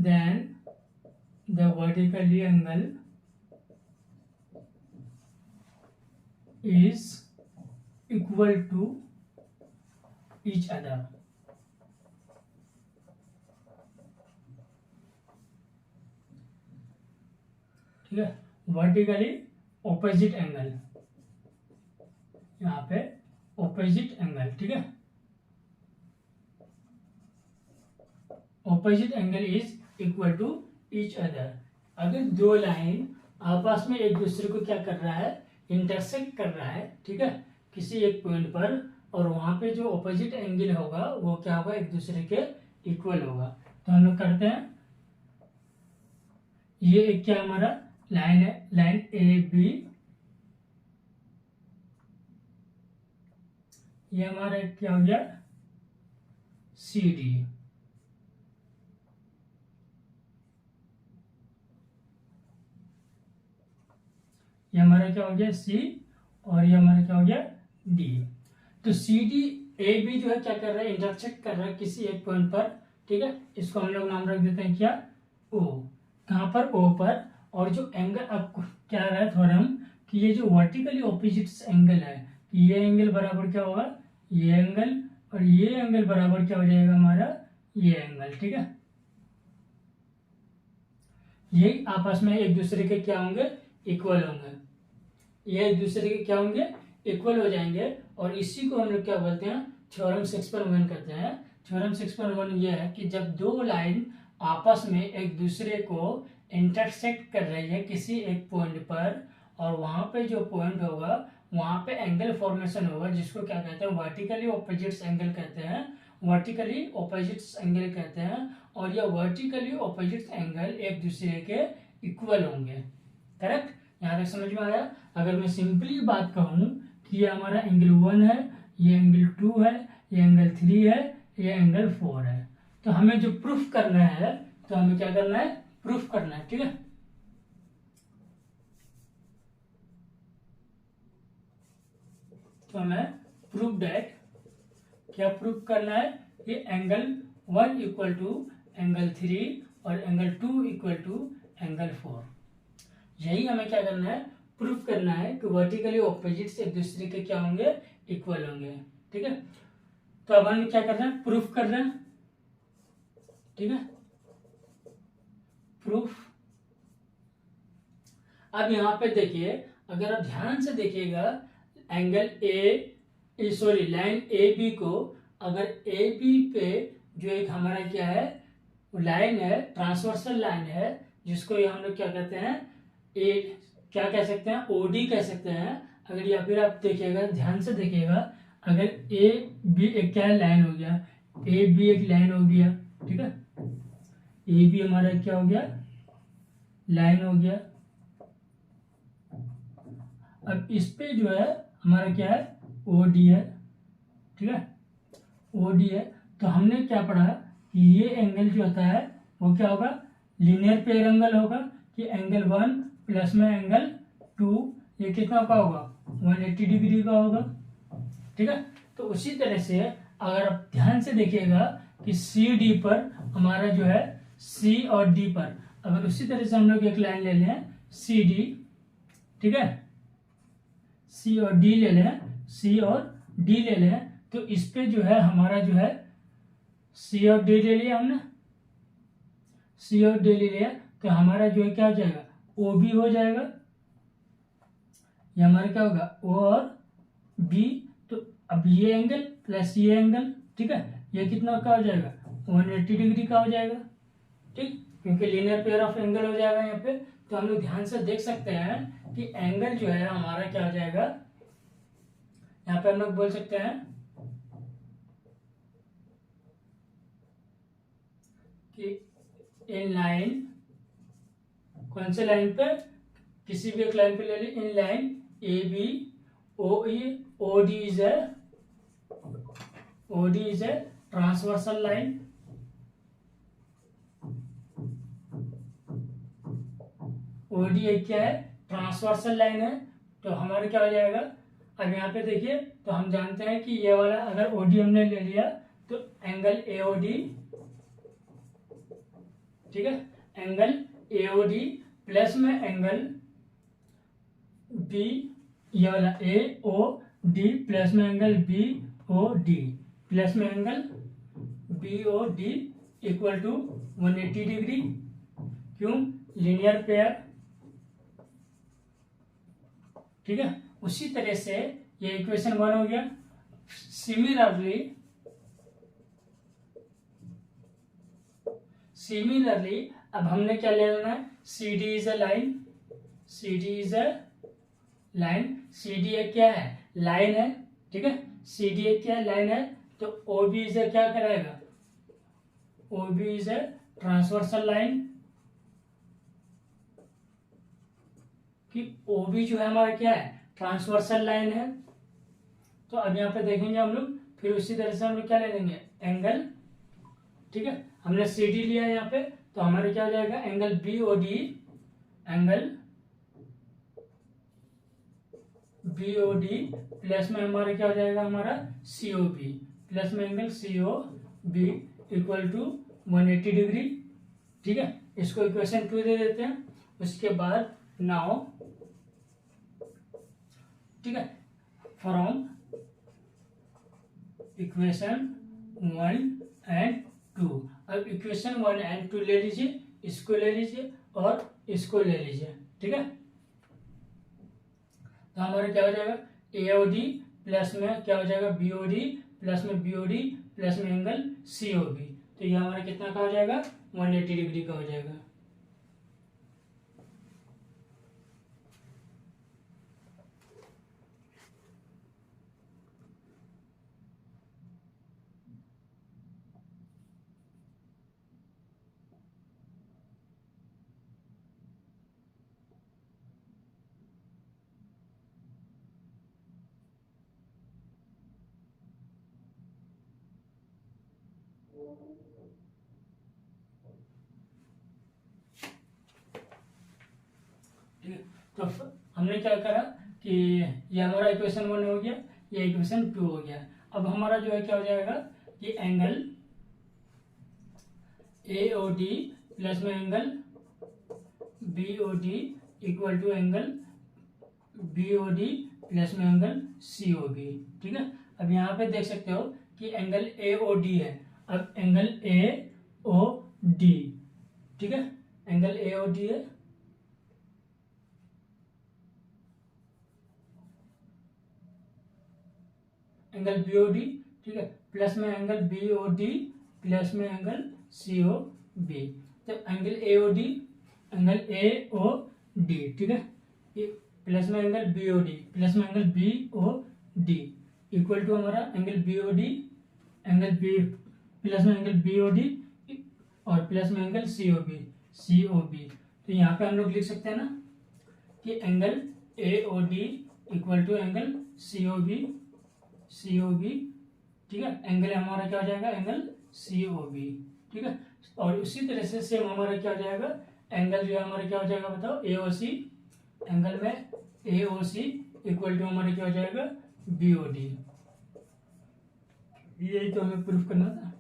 then the vertically angle is equal to each other। ठीक है, वर्टिकली ऑपोजिट एंगल, यहाँ पे ऑपोजिट एंगल। ठीक है, opposite angle is equal to each other. अगर दो लाइन आपस में एक दूसरे को क्या कर रहा है इंटरसेक्ट कर रहा है, ठीक है, किसी एक पॉइंट पर, और वहां पे जो ऑपोजिट एंगल होगा वो क्या होगा एक दूसरे के इक्वल होगा। तो हम लोग करते हैं, ये एक क्या हमारा लाइन है, लाइन ए बी, ये हमारा एक क्या हो गया सी डी। ये हमारा क्या हो गया सी, और ये हमारा क्या हो गया डी। तो सी डी ए बी जो है क्या कर रहा है इंटरसेक्ट कर रहा है किसी एक पॉइंट पर। ठीक है, इसको हम लोग नाम रख देते हैं क्या ओ। कहाँ पर ओ पर। और जो एंगल अब क्या रहा है थ्योरम कि ये जो वर्टिकली ऑपोजिट्स एंगल है, ये एंगल बराबर क्या होगा ये एंगल, और ये एंगल बराबर क्या हो जाएगा हमारा ये एंगल। ठीक है, ये आपस में एक दूसरे के क्या होंगे इक्वल होंगे, ये एक दूसरे के क्या होंगे इक्वल हो जाएंगे। और इसी को हम लोग क्या बोलते हैं थ्योरम 6.1 कहते हैं। थ्योरम 6.1 ये है कि जब दो लाइन आपस में एक दूसरे को इंटरसेक्ट कर रही है किसी एक पॉइंट पर, और वहां पे जो पॉइंट होगा वहां पे एंगल फॉर्मेशन होगा, जिसको क्या कहते हैं वर्टिकली ऑपोजिट्स एंगल कहते हैं। वर्टिकली ऑपोजिट्स एंगल कहते हैं, और यह वर्टिकली ऑपोजिट्स एंगल एक दूसरे के इक्वल होंगे। करेक्ट, यहाँ तक समझ में आया? अगर मैं सिंपली बात कहूँ कि ये हमारा एंगल 1 है, ये एंगल 2 है, ये एंगल 3 है, ये एंगल 4 है। तो हमें जो प्रूफ करना है, तो हमें क्या करना है, प्रूफ करना है, ठीक है। तो हमें प्रूफ दैट, क्या प्रूफ करना है कि एंगल 1 इक्वल टू एंगल 3 और एंगल 2 इक्वल टू एंगल 4। यही हमें क्या करना है, प्रूफ करना है कि वर्टिकली ऑपोजिट्स एक दूसरे के क्या होंगे, इक्वल होंगे, ठीक है। तो अब हमें क्या करना है, प्रूफ कर रहे हैं, ठीक है, प्रूफ। अब यहाँ पे देखिए, अगर आप ध्यान से देखिएगा, angle sorry line A B को, अगर ए बी पे जो एक हमारा क्या है लाइन है, ट्रांसवर्सल लाइन है, जिसको हम लोग क्या कहते हैं, ए क्या कह सकते हैं, ओडी कह सकते हैं। अगर या फिर आप देखिएगा, ध्यान से देखिएगा, अगर ए बी एक क्या लाइन हो गया, ए बी एक लाइन हो गया, ठीक है, ए बी हमारा क्या हो गया, लाइन हो गया। अब इस पे जो है हमारा क्या है, ओ डी है, ठीक है, ओ डी है। तो हमने क्या पढ़ा कि ये एंगल जो होता है वो क्या होगा, लीनियर पेयर एंगल होगा, कि एंगल 1 प्लस में एंगल 2, ये कितना का होगा, 180 डिग्री का होगा, ठीक है। तो उसी तरह से अगर आप ध्यान से देखिएगा कि सी डी पर हमारा जो है, सी और डी पर अगर उसी तरह से हम लोग एक लाइन ले लें, सी डी, ठीक है, सी और डी ले लें, सी और डी ले लें, तो इस पे जो है हमारा जो है, सी और डी ले लिया हमने, सी और डी ले लिया, तो हमारा जो है क्या हो जाएगा, ओ बी हो जाएगा। ये हमारा क्या होगा, ओ और बी। तो अब ये एंगल प्लस ये एंगल, ठीक है, ये कितना का हो जाएगा, 180 डिग्री का हो जाएगा, ठीक, क्योंकि लीनियर पेयर ऑफ एंगल हो जाएगा यहाँ पे। तो हम लोग ध्यान से देख सकते हैं कि एंगल जो है हमारा क्या हो जाएगा, यहाँ पे हम लोग बोल सकते हैं कि इन लाइन, कौन से लाइन पे, किसी भी एक लाइन पे ले ली, in line A B O E O D is a transversal line, OD एक क्या है, ट्रांसवर्सल लाइन है। तो हमारा क्या हो जाएगा, अब यहाँ पे देखिए, तो हम जानते हैं कि ये वाला अगर ओडी हमने ले लिया, तो एंगल एओडी, ठीक है, एंगल एओडी प्लस में एंगल बी, ये वाला ए ओ डी प्लस में angle B O D plus में angle B O D equal to 180 degree. क्यों, लीनियर पेयर, ठीक है। उसी तरह से ये इक्वेशन 1 हो गया। सिमिलरली अब हमने क्या ले लेना है, C D is a line, C D is a line, C D एक क्या है, लाइन है, ठीक है, सी डी एक क्या है, लाइन है। तो ओ बी इज अ क्या कराएगा, O B is a transversal line, कि ओ बी जो है हमारा क्या है, ट्रांसवर्सल लाइन है। तो अब यहाँ पे देखेंगे हम लोग, फिर उसी तरह से हम लोग क्या ले लेंगे, एंगल, ठीक है, हमने सी डी लिया है यहाँ पे, तो हमारा क्या हो जाएगा, angle B O D, angle B O D plus में हमारा क्या हो जाएगा, हमारा सी ओ बी प्लस में angle C O B equal to 180 degree, ठीक है। इसको इक्वेशन 2 दे देते हैं। उसके बाद नाउ, ठीक है, फ्रॉम इक्वेशन 1 एंड 2, अब इक्वेशन 1 एंड 2 ले लीजिए, इसको ले लीजिए और इसको ले लीजिए, ठीक है। तो हमारा क्या हो जाएगा, ए ओ डी प्लस में क्या हो जाएगा, बी ओ डी प्लस में बी ओ डी प्लस में एंगल सी ओ बी। तो ये हमारा कितना का हो जाएगा, 180 डिग्री का हो जाएगा। ठीक है, तो हमने क्या करा कि ये हमारा इक्वेशन 1 हो गया, ये इक्वेशन 2 हो गया। अब हमारा जो है क्या हो जाएगा कि एंगल AOD प्लस में angle BOD equal to angle BOD plus में एंगल COB। ठीक है, अब यहाँ पे देख सकते हो कि एंगल AOD है। अब एंगल AOD, ठीक है, एंगल AOD है, एंगल BOD, ठीक है, प्लस में एंगल BOD प्लस में एंगल COB। तो एंगल AOD, एंगल AOD, ठीक है, प्लस में एंगल BOD प्लस में एंगल BOD इक्वल टू हमारा angle BOD, angle B plus में एंगल BOD और प्लस में एंगल COB। तो यहाँ पे हम लोग लिख सकते हैं ना कि angle AOD equal to angle COB, ठीक है, एंगल हमारा क्या हो जाएगा एंगल COB। ठीक है, और उसी तरह से सेम हमारा क्या हो जाएगा एंगल जो है हमारा क्या हो जाएगा बताओ AOC, एंगल में AOC इक्वल टू हमारा क्या हो जाएगा BOD। यही तो हमें प्रूफ करना था,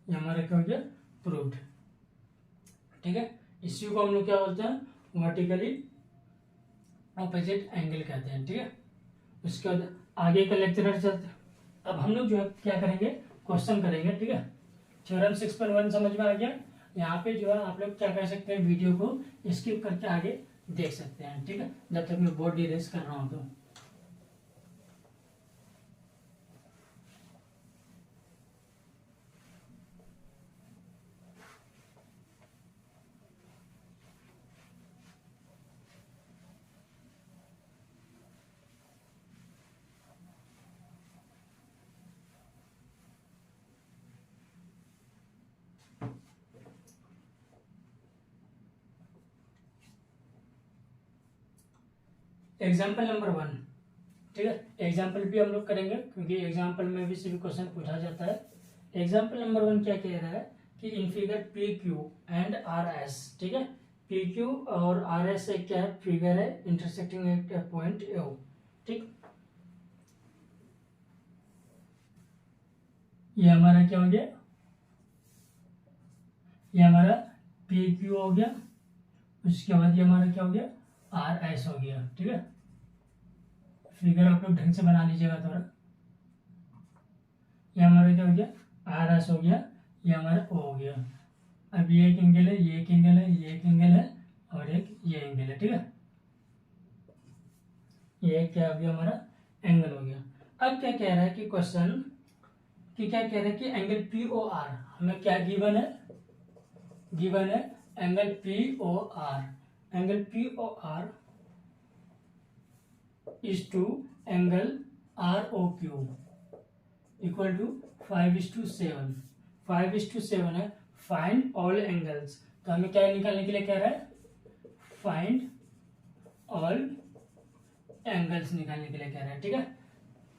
ये हमारा क्या हो गया प्रूव्ड। ठीक है, इसी को हम लोग क्या बोलते हैं वर्टिकली ऑपोजिट एंगल कहते हैं। ठीक है, उसके बाद आगे का लेक्चर चलते। अब हम लोग जो है क्या करेंगे क्वेश्चन करेंगे। ठीक है, थ्योरम 6.1 समझ में आ गया। यहाँ पे जो है आप लोग क्या कर सकते हैं वीडियो को स्किप करके आगे देख सकते हैं। ठीक है, जब तक मैं बोर्ड इरेज कर रहा हूँ तो एग्जाम्पल नंबर 1। ठीक है, एग्जाम्पल भी हम लोग करेंगे क्योंकि एग्जाम्पल में भी सभी क्वेश्चन पूछा जाता है। एग्जाम्पल नंबर 1 क्या कह रहा है कि in figure PQ and RS, ठीक है, PQ और RS एक क्या है फिगर है इंटरसेक्टिंग एट पॉइंट O। ठीक, ये हमारा क्या हो गया, ये हमारा PQ हो गया, उसके बाद ये हमारा क्या हो गया RS हो गया। ठीक है, फिगर आप लोग ढंग से बना लीजिएगा थोड़ा। ये हमारा क्या हो गया RS हो गया, ये हमारा O हो गया। अब ये एक एंगल है, ये एक एंगल है, ये एक एंगल है और एक ये एंगल है। ठीक है, ये क्या हो गया हमारा एंगल हो गया। अब क्या कह रहा है कि क्वेश्चन कि क्या कह रहा है कि एंगल POR हमें क्या गिवन है, गिवन है angle POR, angle POR is to angle ROQ equal to 5:7। 5:7 है, फाइंड ऑल एंगल्स। तो हमें क्या निकालने के लिए कह रहा है फाइंड ऑल एंगल्स निकालने के लिए कह रहा है। ठीक है,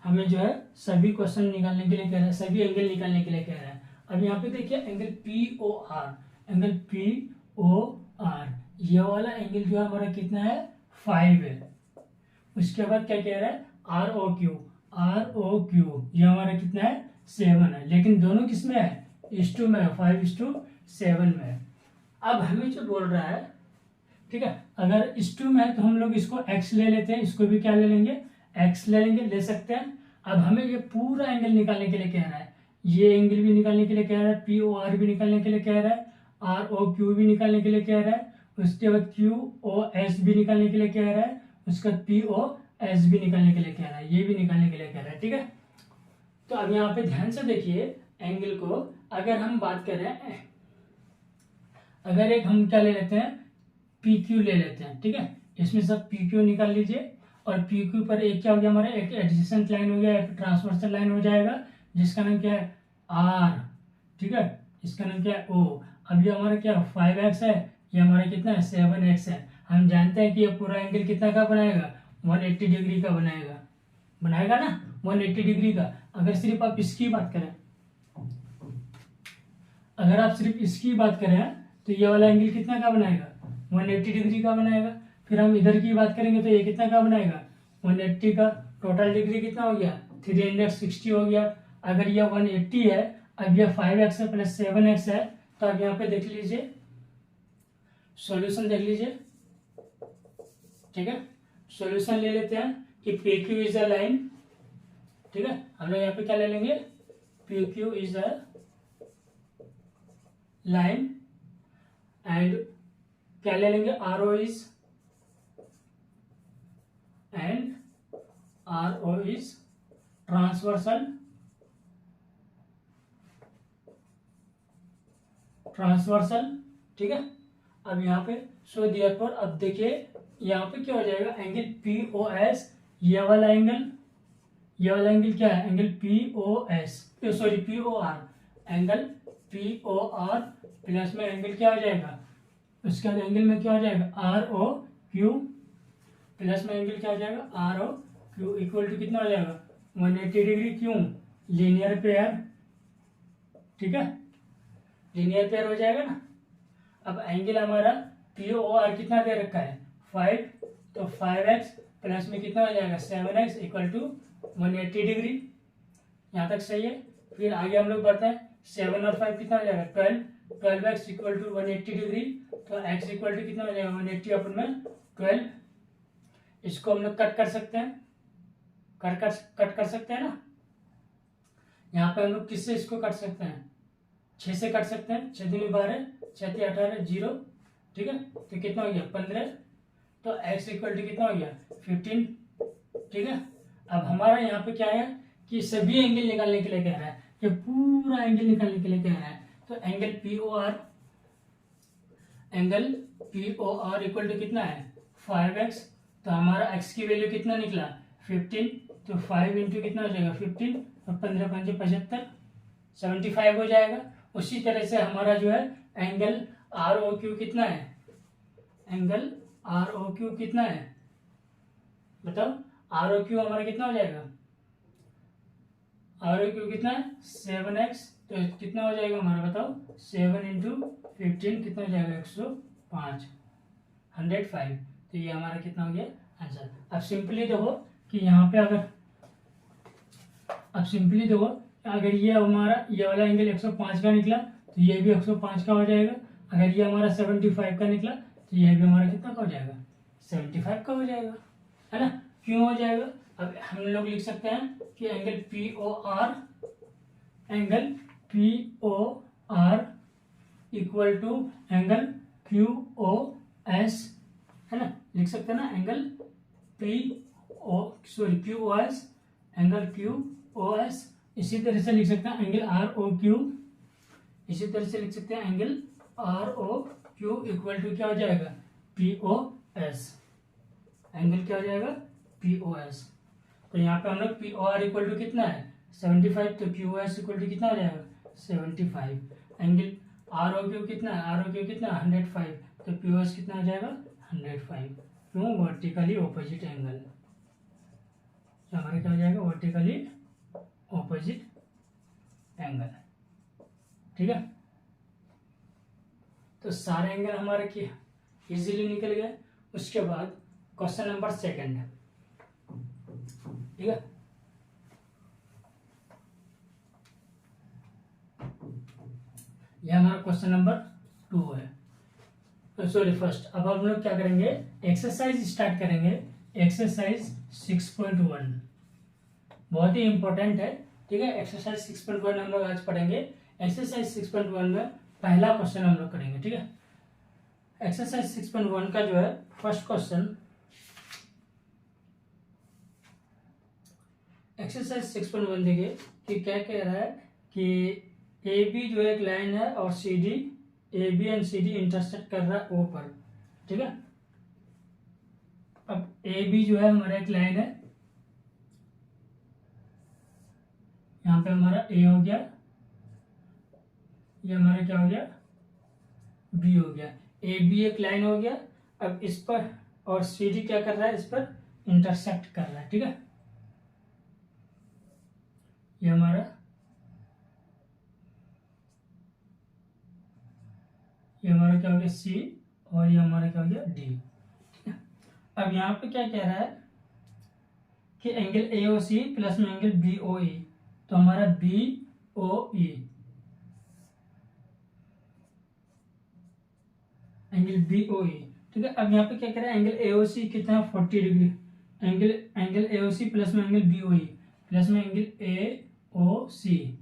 हमें जो है सभी क्वेश्चन निकालने के लिए कह रहा है, सभी एंगल निकालने के लिए कह रहा है। अब यहाँ पे देखिए एंगल POR, एंगल POR ये वाला एंगल जो है हमारा कितना है 5 है। उसके बाद क्या कह रहा है ROQ, ROQ ये हमारा कितना है 7 है, लेकिन दोनों किस में है इस टू में है, 5:7 में है। अब हमें जो बोल रहा है, ठीक है, अगर इस टू में है तो हम लोग इसको x ले लेते हैं, इसको भी क्या ले लेंगे x ले लेंगे, ले सकते हैं। अब हमें ये पूरा एंगल निकालने के लिए कह रहा है, ये एंगल भी निकालने के लिए कह रहा है, POR भी निकालने के लिए कह रहा है, ROQ भी निकालने के लिए कह रहा है, उसके बाद QOS भी निकालने के लिए कह रहा है, उसका POS भी निकालने के लिए कह रहा है, ये भी निकालने के लिए कह रहा है। ठीक है, तो अब यहाँ पे ध्यान से देखिए एंगल को, अगर हम बात करें, अगर एक हम क्या ले लेते हैं PQ ले लेते हैं। ठीक है, इसमें सब PQ निकाल लीजिए और PQ पर एक क्या हो गया हमारा एक एडजेसेंट लाइन हो गया, एक ट्रांसवर्सल लाइन हो जाएगा जिसका नाम क्या है R। ठीक है, इसका नाम क्या है O। अब ये हमारा क्या 5x है, ये हमारा कितना है 7x है। हम जानते हैं कि ये पूरा एंगल कितना का बनाएगा 180 डिग्री का बनाएगा, बनाएगा ना 180 डिग्री का। अगर सिर्फ आप इसकी बात करें अगर आप सिर्फ इसकी बात करें तो ये वाला एंगल कितना का बनाएगा, 180 डिग्री का बनाएगा। फिर हम इधर की बात करेंगे तो ये कितना का बनाएगा, 180 का। टोटल डिग्री कितना हो गया, 360 हो गया। अगर ये 180 है, अब ये 5x है प्लस 7x है, तो अब यहाँ पे देख लीजिए, सॉल्यूशन देख लीजिए, ठीक है। सॉल्यूशन ले लेते हैं कि P Q is a line, ठीक है। हम लोग यहाँ पे क्या ले लेंगे, P Q is a line and क्या ले लेंगे, R O is, and R O is transversal, ठीक है। अब यहाँ पे सो देयरफॉर, अब देखिए यहाँ पे क्या हो जाएगा, एंगल पी ओ एस, ये वाला एंगल क्या है, angle P O S, sorry P O R, angle P O R plus में एंगल क्या हो जाएगा, उसके बाद एंगल में क्या हो जाएगा, आर ओ क्यू, प्लस में एंगल क्या हो जाएगा, R O Q, equal to कितना हो जाएगा, 180 डिग्री। क्यों, लीनियर पेयर, ठीक है, लीनियर पेयर हो जाएगा ना। अब एंगल हमारा पी ओ आर कितना दे रखा है, 5, तो 5x प्लस में कितना हो जाएगा, 7x इक्वल टू 180 डिग्री। यहाँ तक सही है। फिर आगे हम लोग बढ़ते हैं, 7 और 5 कितना हो जाएगा, 12x इक्वल टू 180 डिग्री, तो x इक्वल टू कितना हो जाएगा, 180 अपन में 12। इसको हम लोग कट कर सकते हैं, कट कर सकते हैं ना। यहाँ पे हम लोग किससे इसको कट सकते हैं, 6 से कट सकते हैं, 6 दूनी 12, 6 3 18, 0, ठीक है। तो कितना हो गया, 15, तो x इक्वल टू कितना हो गया, 15, ठीक है। अब हमारा यहाँ पे क्या है कि सभी एंगल निकालने के लिए कह रहा है, कि पूरा एंगल निकालने के लिए कह रहा है। तो angle P O R equal to कितना है, 5x, तो हमारा x की वैल्यू कितना निकला, 15, तो 5 इंटू कितना हो जाएगा, 15, और 15 5 75, 75 हो जाएगा। उसी तरह से हमारा जो है एंगल आर ओ क्यू कितना है, एंगल आर ओ क्यू कितना है, बताओ, आर ओ क्यू हमारा कितना हो जाएगा, आर ओ क्यू कितना है, 7x, तो कितना हो जाएगा हमारा, बताओ, 7 इंटू 15 कितना हो जाएगा, 105, 105। तो ये हमारा कितना हो गया आंसर। अब सिंपली देखो कि यहाँ पे अगर ये हमारा ये वाला एंगल 105 का निकला, तो ये भी 105 का हो जाएगा। अगर ये हमारा 75 का निकला, तो ये भी हमारा कितना का हो जाएगा, 75 का हो जाएगा, है ना। क्यों हो जाएगा, अब हम लोग लिख सकते हैं कि angle P O R equal to angle Q O S, है ना, लिख सकते हैं ना, angle Q O S, angle Q O S. इसी तरह से लिख सकते हैं एंगल आर ओ क्यू, इसी तरह से लिख सकते हैं angle R O Q equal to क्या हो जाएगा, पी ओ एस, एंगल क्या हो जाएगा, पी ओ एस। तो यहाँ पे हम लोग P O R equal to कितना है, 75, तो Q O S equal to कितना हो जाएगा, 75। एंगल आर ओ क्यू कितना है, आर ओ क्यू कितना, 105, तो पी ओ एस कितना हो जाएगा, 105। क्यों, वर्टिकली ऑपोजिट एंगल, हमारा क्या हो जाएगा, वर्टिकली ऑपोजिट एंगल, ठीक है। तो सारे एंगल हमारे की इजीली निकल गए। उसके बाद क्वेश्चन नंबर 2, ठीक है। यह हमारा क्वेश्चन नंबर 2 है, सॉरी फर्स्ट। अब हम लोग क्या करेंगे, एक्सरसाइज स्टार्ट करेंगे, एक्सरसाइज 6.1, बहुत ही इंपॉर्टेंट है, ठीक है। एक्सरसाइज 6.1 हम लोग आज पढ़ेंगे। एक्सरसाइज 6.1 में पहला क्वेश्चन हम लोग करेंगे, ठीक है। एक्सरसाइज 6.1 का जो है फर्स्ट क्वेश्चन, एक्सरसाइज 6.1 देखिए कि क्या कह रहा है कि ए बी जो एक लाइन है और C D, A B and C D intersect कर रहा है ओ पर, ठीक है। अब ए बी जो है हमारा एक लाइन है, यहाँ पे हमारा ए हो गया, ये हमारा क्या हो गया, बी हो गया। ए बी एक लाइन हो गया। अब इस पर और सी डी क्या कर रहा है, इस पर इंटरसेक्ट कर रहा है, ठीक है। ये हमारा ये हमारा क्या हो गया सी, और ये हमारा क्या हो गया डी। ठीक है, अब यहाँ पे क्या कह रहा है कि angle A O C plus में एंगल बी ओ ई, तो हमारा B O E, angle B O E. ठीक है, अब यहाँ पे क्या कह रहा है एंगल ए ओ सी कितना है 40 degree, angle A O C plus में angle B O E plus में एंगल ए ओ सी,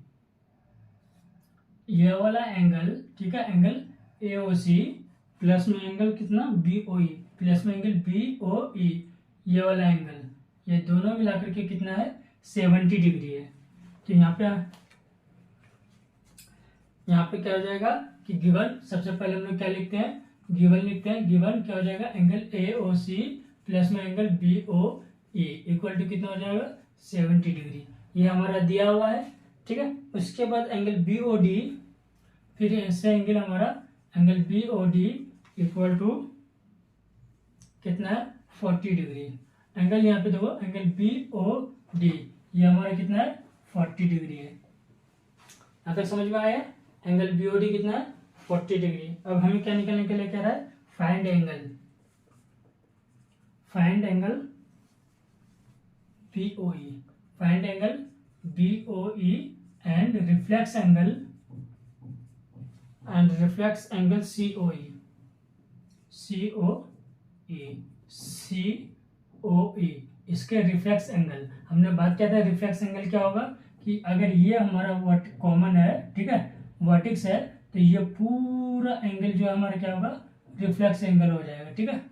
ये वाला एंगल, ठीक है, angle A O C plus में एंगल कितना बी ओ ई प्लस में एंगल बी ओ ई, ये वाला एंगल, ये दोनों मिलाकर के कितना है 70 डिग्री है। तो यहाँ पे क्या हो जाएगा कि गिवन, सबसे पहले हम लोग क्या लिखते हैं गिवन लिखते हैं, गिवन क्या हो जाएगा angle A O C plus में angle B O E equal to कितना हो जाएगा 70 डिग्री, ये हमारा दिया हुआ है। ठीक है, उसके बाद एंगल बी ओ डी, फिर ऐसे एंगल हमारा angle B O D equal to कितना है 40 डिग्री। एंगल यहाँ पे देखो एंगल बी ओ डी, ये हमारा कितना है 40 डिग्री है। यहाँ तक समझ में आया, एंगल बी ओ डी कितना है 40 डिग्री। अब हमें क्या निकालने के लिए कह रहा है find angle B O E, find angle B O E and reflex angle C O E, इसके रिफ्लेक्स एंगल, हमने बात किया था रिफ्लेक्स एंगल क्या होगा कि अगर ये हमारा कॉमन है, ठीक है, वर्टिक्स है, तो ये पूरा एंगल जो है हमारा क्या होगा रिफ्लेक्स एंगल हो जाएगा। ठीक है,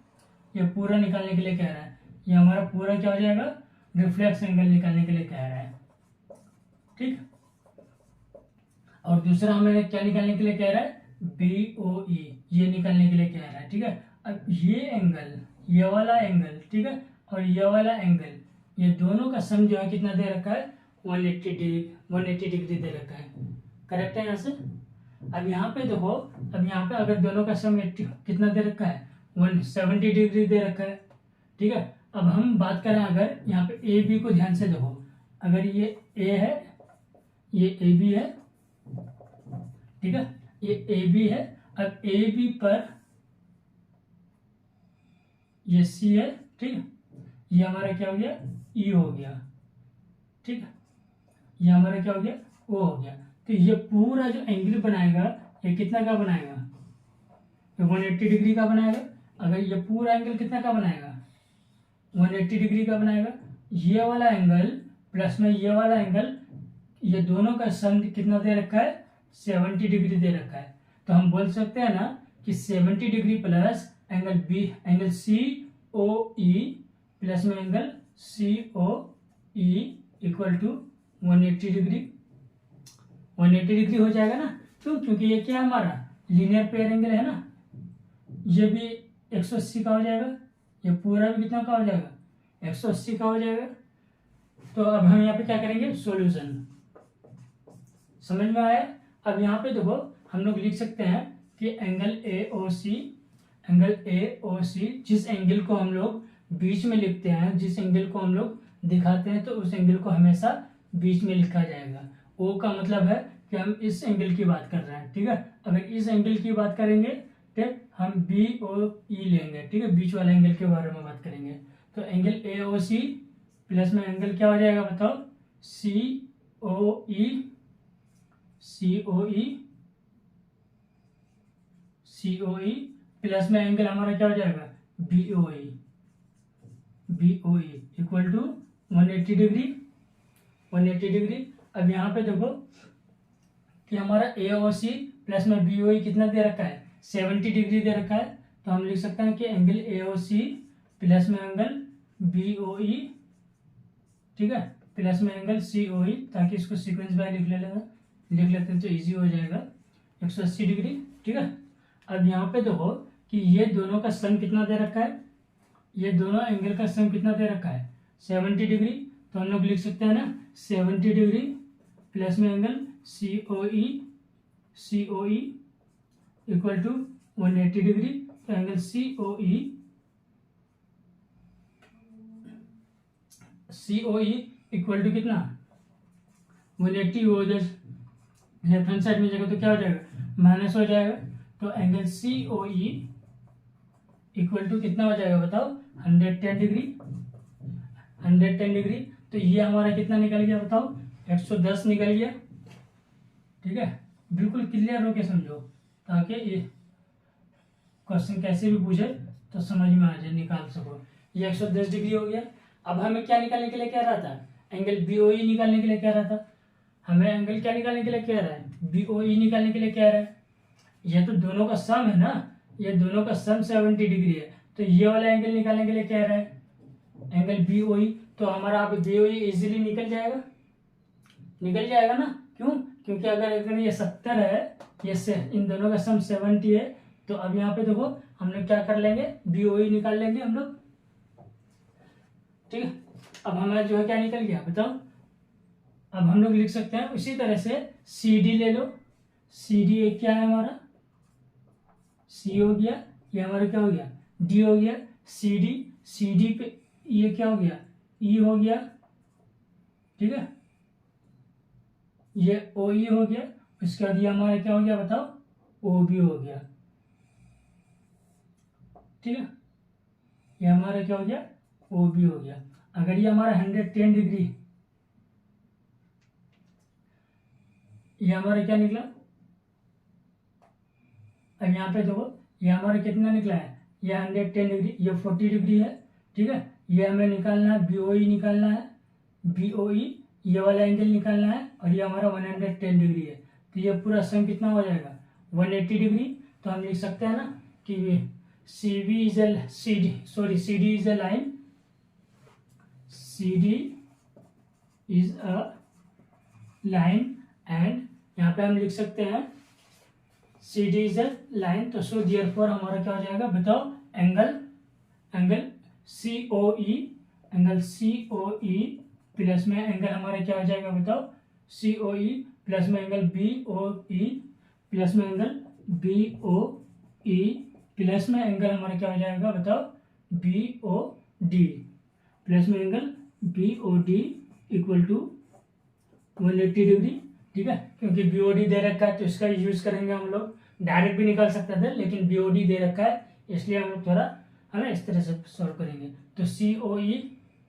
ये पूरा निकालने के लिए कह रहा है, ये हमारा पूरा क्या हो जाएगा रिफ्लेक्स एंगल निकालने के लिए कह रहा है। ठीक, और दूसरा हमें क्या निकालने के लिए कह रहा है बी ओ ई, ये निकालने के लिए कह रहा है। ठीक है, अब ये एंगल, ये वाला एंगल, ठीक है, और ये वाला एंगल, ये दोनों का सम जो है कितना दे रखा है 180 डिग्री दे रखा है। करेक्ट है यहाँ से। अब यहाँ पे देखो, अब यहाँ पे अगर दोनों का सम कितना दे रखा है 170 डिग्री दे रखा है। ठीक है, अब हम बात करें अगर यहाँ पे ए बी को ध्यान से देखो, अगर ये ए है, ये ए बी है, ठीक है, ये ए बी है, अब ए बी पर ये सी है, ठीक है, ये हमारा क्या हो गया ई हो गया। ठीक है, ये हमारा क्या हो गया ओ हो गया। तो ये पूरा जो एंगल बनाएगा ये कितना का बनाएगा, ये 180 डिग्री का बनाएगा। अगर ये पूरा एंगल कितना का बनाएगा 180 डिग्री का बनाएगा। ये वाला एंगल प्लस में ये वाला एंगल, ये दोनं का सम कितना दे रखा है 70 डिग्री दे रखा है। तो हम बोल सकते हैं ना कि 70 degree plus angle B, angle C O E plus में angle C O E equal to 180 degree. 180 degree हो जाएगा ना, क्यों, क्योंकि ये क्या है हमारा लीनियर पेयर एंगल है ना, ये भी 180 का हो जाएगा, ये पूरा भी कितना का हो जाएगा 180 का हो जाएगा। तो अब हम यहाँ पे क्या करेंगे सॉल्यूशन, समझ में आया। अब यहाँ पे देखो हम लोग लिख सकते हैं कि एंगल ए ओ सी, जिस एंगल को हम लोग बीच में लिखते हैं, जिस एंगल को हम लोग दिखाते हैं, तो उस एंगल को हमेशा बीच में लिखा जाएगा। ओ का मतलब है कि हम इस एंगल की बात कर रहे हैं। ठीक है, अगर इस एंगल की बात करेंगे तो हम बी ओ ई लेंगे। ठीक है, बीच वाले एंगल के बारे में बात करेंगे। तो angle A O C plus में एंगल क्या हो जाएगा बताओ सी ओ ई प्लस में एंगल हमारा क्या हो जाएगा B O E equal to 180 degree. अब यहाँ पे देखो कि हमारा ए ओ सी प्लस में बी ओ ई कितना दे रखा है 70 डिग्री दे रखा है। तो हम लिख सकते हैं कि angle A O C plus में एंगल बी ओ ई, ठीक है, प्लस में एंगल सी ओ ई, ताकि इसको सीक्वेंस बाय लिख लेते हैं तो इजी हो जाएगा 180 डिग्री। ठीक है, अब यहाँ पे देखो कि ये दोनों का सम कितना दे रखा है, ये दोनों एंगल का सम कितना दे रखा है 70 डिग्री। तो हम लोग लिख सकते हैं ना 70 डिग्री प्लस में angle C O E equal to 180 degree. तो angle C O E equal to कितना 180 हो जाए, लेफ्ट हैंड साइड में जाएगा तो क्या हो जाएगा माइनस हो जाएगा। तो angle C O E equal to कितना हो जाएगा बताओ, 110 डिग्री। 110 डिग्री, तो ये हमारा कितना निकल गया बताओ, 110 निकल गया। ठीक है, बिल्कुल क्लियर होके समझो, ताकि ये क्वेश्चन कैसे भी पूछे तो समझ में आ जाए, निकाल सको। ये 110 डिग्री हो गया। अब हमें क्या निकालने के लिए कह रहा था, एंगल बी ओ ई निकालने के लिए कह रहा था। हमें एंगल क्या निकालने के लिए कह रहा है, बी ओ ई निकालने के लिए कह रहा है। ये तो दोनों का सम है ना, ये दोनों का सम 70 डिग्री है, तो ये वाला एंगल निकालने के लिए कह रहा है, एंगल बी ओ ई। तो हमारा अब बी ओ ई इजिली निकल जाएगा, निकल जाएगा ना। क्यों, क्योंकि अगर ये 70 है, ये से इन दोनों का सम 70 है, तो अब यहाँ पे देखो हम लोग क्या कर लेंगे, बी ओ ई निकाल लेंगे हम लोग। ठीक है, अब हमारा जो है क्या निकल गया बताओ। अब हम लोग लिख सकते हैं उसी तरह से सी डी ले लो। सी डी एक क्या है हमारा, सी हो गया, ये हमारा क्या हो गया, डी हो गया। सी डी पे ये क्या हो गया, ई हो गया। ठीक है, ये ओ ई हो गया। उसके बाद ये हमारा क्या हो गया बताओ, ओ बी हो गया। ठीक है, ये हमारा क्या हो गया, ओ बी हो गया। अगर ये हमारा 110 डिग्री, ये हमारा क्या निकला, अब यहाँ पे देखो ये हमारा कितना निकला है, ये 110 डिग्री, ये 40 डिग्री है। ठीक है, ये हमें निकालना है, बी ओ ई निकालना है, बी ओ ई ये वाला एंगल निकालना है, और ये हमारा 110 डिग्री है। तो ये पूरा सम कितना हो जाएगा, 180 डिग्री। तो हम लिख सकते हैं ना कि C D is a line, C D is a line, and यहाँ पे हम लिख सकते हैं C D is a line. तो सो देयरफॉर हमारा क्या हो जाएगा बताओ, angle C O E, angle C O E plus में एंगल हमारा क्या हो जाएगा बताओ, सी ओ ई प्लस में angle B O E plus में angle B O E plus में एंगल हमारा क्या हो जाएगा बताओ, बी ओ डी प्लस में angle B O D equal to 180 degree. ठीक है, क्योंकि बी ओ डी दे रखा है तो इसका यूज करेंगे हम लोग। डायरेक्ट भी निकाल सकते थे, लेकिन बी ओ डी दे रखा है, इसलिए हम लोग थोड़ा है ना इस तरह से सॉल्व करेंगे। तो सी ओ ई,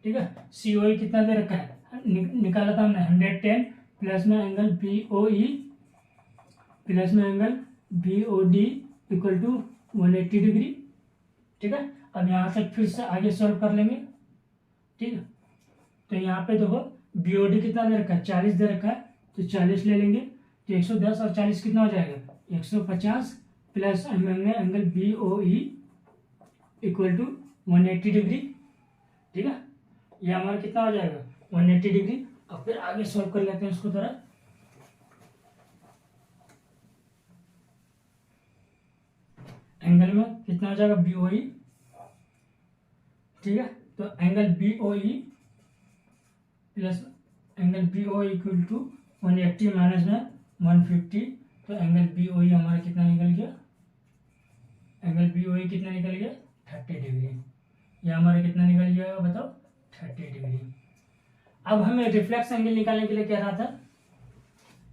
ठीक है, सी ओ ई कितना दे रखा है, निकाला था हमने 110 प्लस में angle B O E plus में angle B O D equal to 180 degree. ठीक है, अब यहाँ से फिर से आगे सॉल्व कर लेंगे। ठीक है, तो यहाँ पे देखो बी ओ डी कितना दे रखा है, 40 दे रखा है, तो 40 ले लेंगे। तो 110 और 40 कितना हो जाएगा, 150 plus angle B O E equal to 180 degree. ठीक है, ये हमारा कितना हो जाएगा, 180 डिग्री। अब फिर आगे सॉल्व कर लेते हैं इसको थोड़ा। एंगल में कितना हो जाएगा, बी ओ ई। ठीक है, तो angle B O E plus angle B O equal to 180 minus में 150। तो एंगल बी ओ ई हमारा कितना निकल गया, एंगल बी ओ ई कितना निकल गया, 30 डिग्री। ये हमारा कितना निकल गया बताओ, 30 डिग्री। अब हमें रिफ्लेक्स एंगल निकालने के लिए कह रहा था,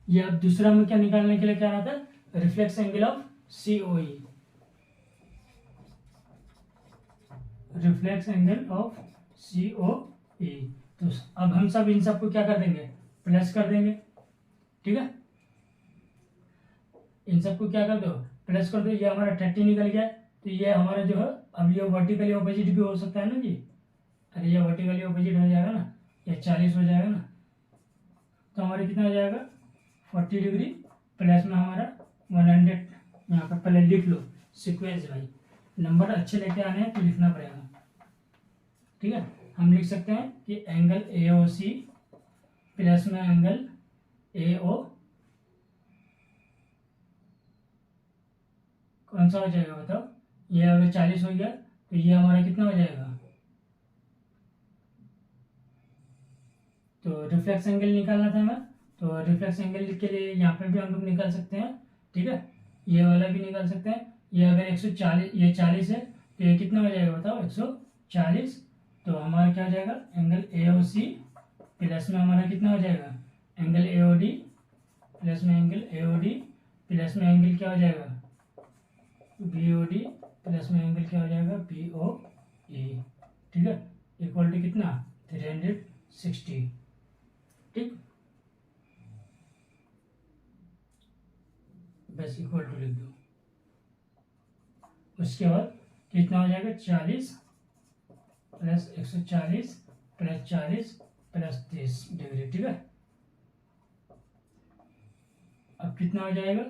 ये अब दूसरा में क्या निकालने के लिए कह रहा था, reflex angle of C O E, reflex angle of C O E. तो अब हम सब इन सबको क्या कर देंगे, प्लस कर देंगे। ठीक है, इन सबको क्या कर दो, प्लस कर दो। ये हमारा 30 निकल गया, तो ये हमारा जो है, अब ये वर्टिकली ऑपोजिट भी हो सकता है ना जी। अरे ये वर्टिकली ऑपोजिट हो जाएगा ना, ये 40 हो जाएगा ना। तो हमारे कितना हो जाएगा, 40 डिग्री प्लस में हमारा 100। यहाँ पर पहले लिख लो सीक्वेंस भाई, नंबर अच्छे लेके आने हैं तो लिखना पड़ेगा। ठीक है, हम लिख सकते हैं कि angle A O C plus में एंगल ए ओ कौन सा हो जाएगा बताओ। ये अगर 40 हो गया तो ये हमारा कितना हो जाएगा, तो रिफ्लेक्स एंगल निकालना था हमें। तो रिफ्लेक्स एंगल के लिए यहाँ पे भी हम लोग निकाल सकते हैं। ठीक है, ये वाला भी निकाल सकते हैं। ये अगर 140, ये 40 है तो ये कितना हो जाएगा बताओ, 140। तो हमारा क्या हो जाएगा, angle A O C plus में हमारा कितना हो जाएगा, angle A O D plus में angle A O D plus में एंगल क्या हो जाएगा, बी ओ डी प्लस में एंगल क्या हो जाएगा बी ओ ई, ठीक है, इक्वल टू कितना 360, ठीक, बस इक्वल टू लिख दो। उसके बाद कितना हो जाएगा 40 प्लस 140 प्लस 40 प्लस 30 डिग्री, ठीक है। अब कितना हो जाएगा,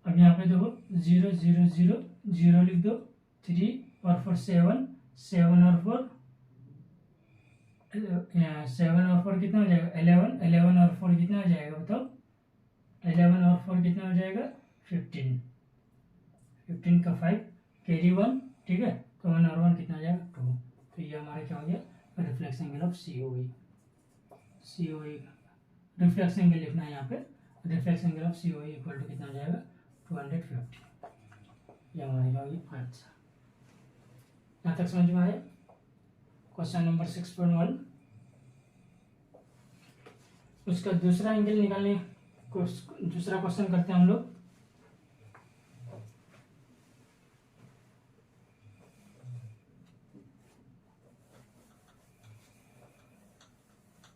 अब यहाँ पे देखो 0 0 0 0 लिख दो, 3 और 4 7, 7 और 4 7 और 4 कितना हो जाएगा 11, 11 और 4 कितना हो जाएगा बताओ, 11 और 4 कितना हो जाएगा 15, 15 का 5 कैरी 1, ठीक है, तो 1 और 1 कितना हो जाएगा 2, तो ये हमारा क्या हो गया reflex angle of C O E. C O E reflex angle लिखना है यहाँ पे, reflex angle of C O E equal to कितना हो जाएगा 250, ये हमारा क्या हो गया आंसर। यहाँ तक समझ में आया। क्वेश्चन नंबर 6.1, उसका दूसरा एंगल निकालने दूसरा क्वेश्चन करते हैं हम लोग।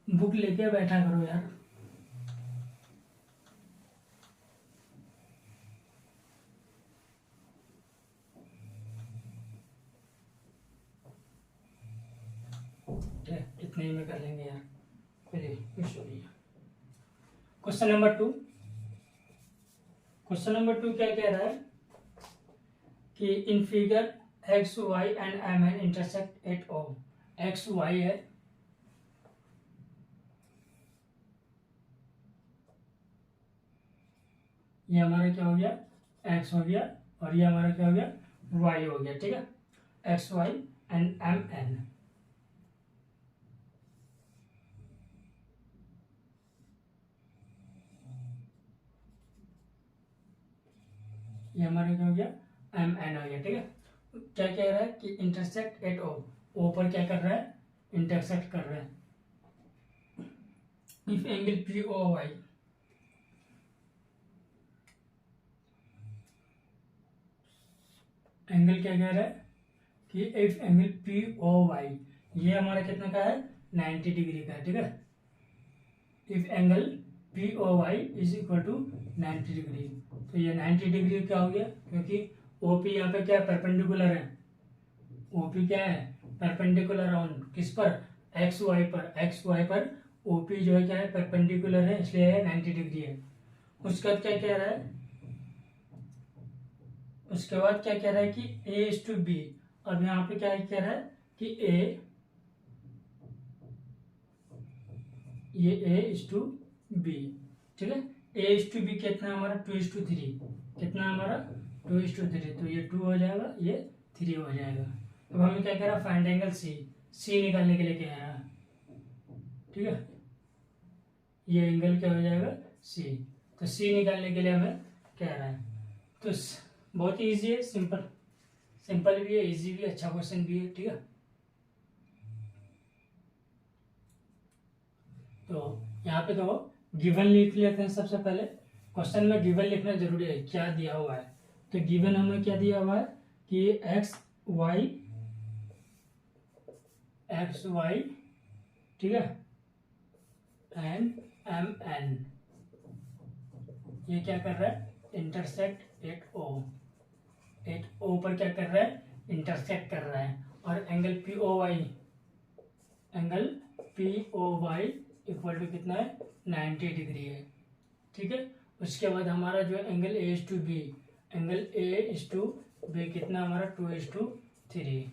बुक लेके बैठा करो यार। इतने ही में कर लेंगे यार, फिर इशू नहीं है। क्वेश्चन नंबर 2, क्वेश्चन नंबर 2 क्या कह रहा है कि in figure X Y and M N intersect at O. X Y है, ये हमारा क्या हो गया एक्स हो गया, और ये हमारा क्या हो गया वाई हो गया, ठीक है, X Y and M N. ये हमारा क्या हो गया एम एन हो गया, ठीक है। क्या कह रहा है कि इंटरसेक्ट एट ओ, ओ पर क्या कर रहा है इंटरसेक्ट कर रहा है। If angle P O Y, angle क्या कह रहा है कि if angle P O Y, ये हमारा कितना का है 90 डिग्री का है, ठीक है। If angle P O Y is equal to 90 degree, तो ये 90 डिग्री क्या हो गया, क्योंकि ओपी यहाँ पे क्या है परपेंडिकुलर है, ओपी क्या है परपेंडिकुलर ऑन किस पर एक्स वाई पर, एक्स वाई पर ओपी जो है क्या है परपेंडिकुलर है, इसलिए है 90 डिग्री है। उसके बाद क्या कह रहा है, उसके बाद क्या कह रहा है कि ए इज टू बी। अब यहाँ पे क्या कह रहा है कि ए, ये ए इज टू बी, ठीक है। ए इज टू बी कितना हमारा 2:3, कितना हमारा 2:3, तो ये 2 हो जाएगा, ये 3 हो जाएगा। अब हमें क्या कह रहा है फाइंड एंगल सी, सी निकालने के लिए कह रहा है, ठीक है, ये एंगल क्या हो जाएगा सी, तो सी निकालने के लिए हमें कह रहा है। तो बहुत ही ईजी है, सिंपल, सिंपल भी है, इजी भी है, अच्छा क्वेश्चन भी है, ठीक है। तो यहाँ पे तो गिवन लिख लेते हैं सबसे पहले। क्वेश्चन में गिवन लिखना जरूरी है, क्या दिया हुआ है। तो गिवन हमें क्या दिया हुआ है कि एक्स वाई, एक्स वाई, ठीक है, एंड एम एन, ये क्या कर रहा है इंटरसेक्ट एट ओ, एट ओ पर क्या कर रहा है इंटरसेक्ट कर रहा है। और angle P O Y, angle P O Y equal to कितना है 90 डिग्री है, ठीक है। उसके बाद हमारा जो angle A is to B, angle A is to B कितना हमारा 2:3।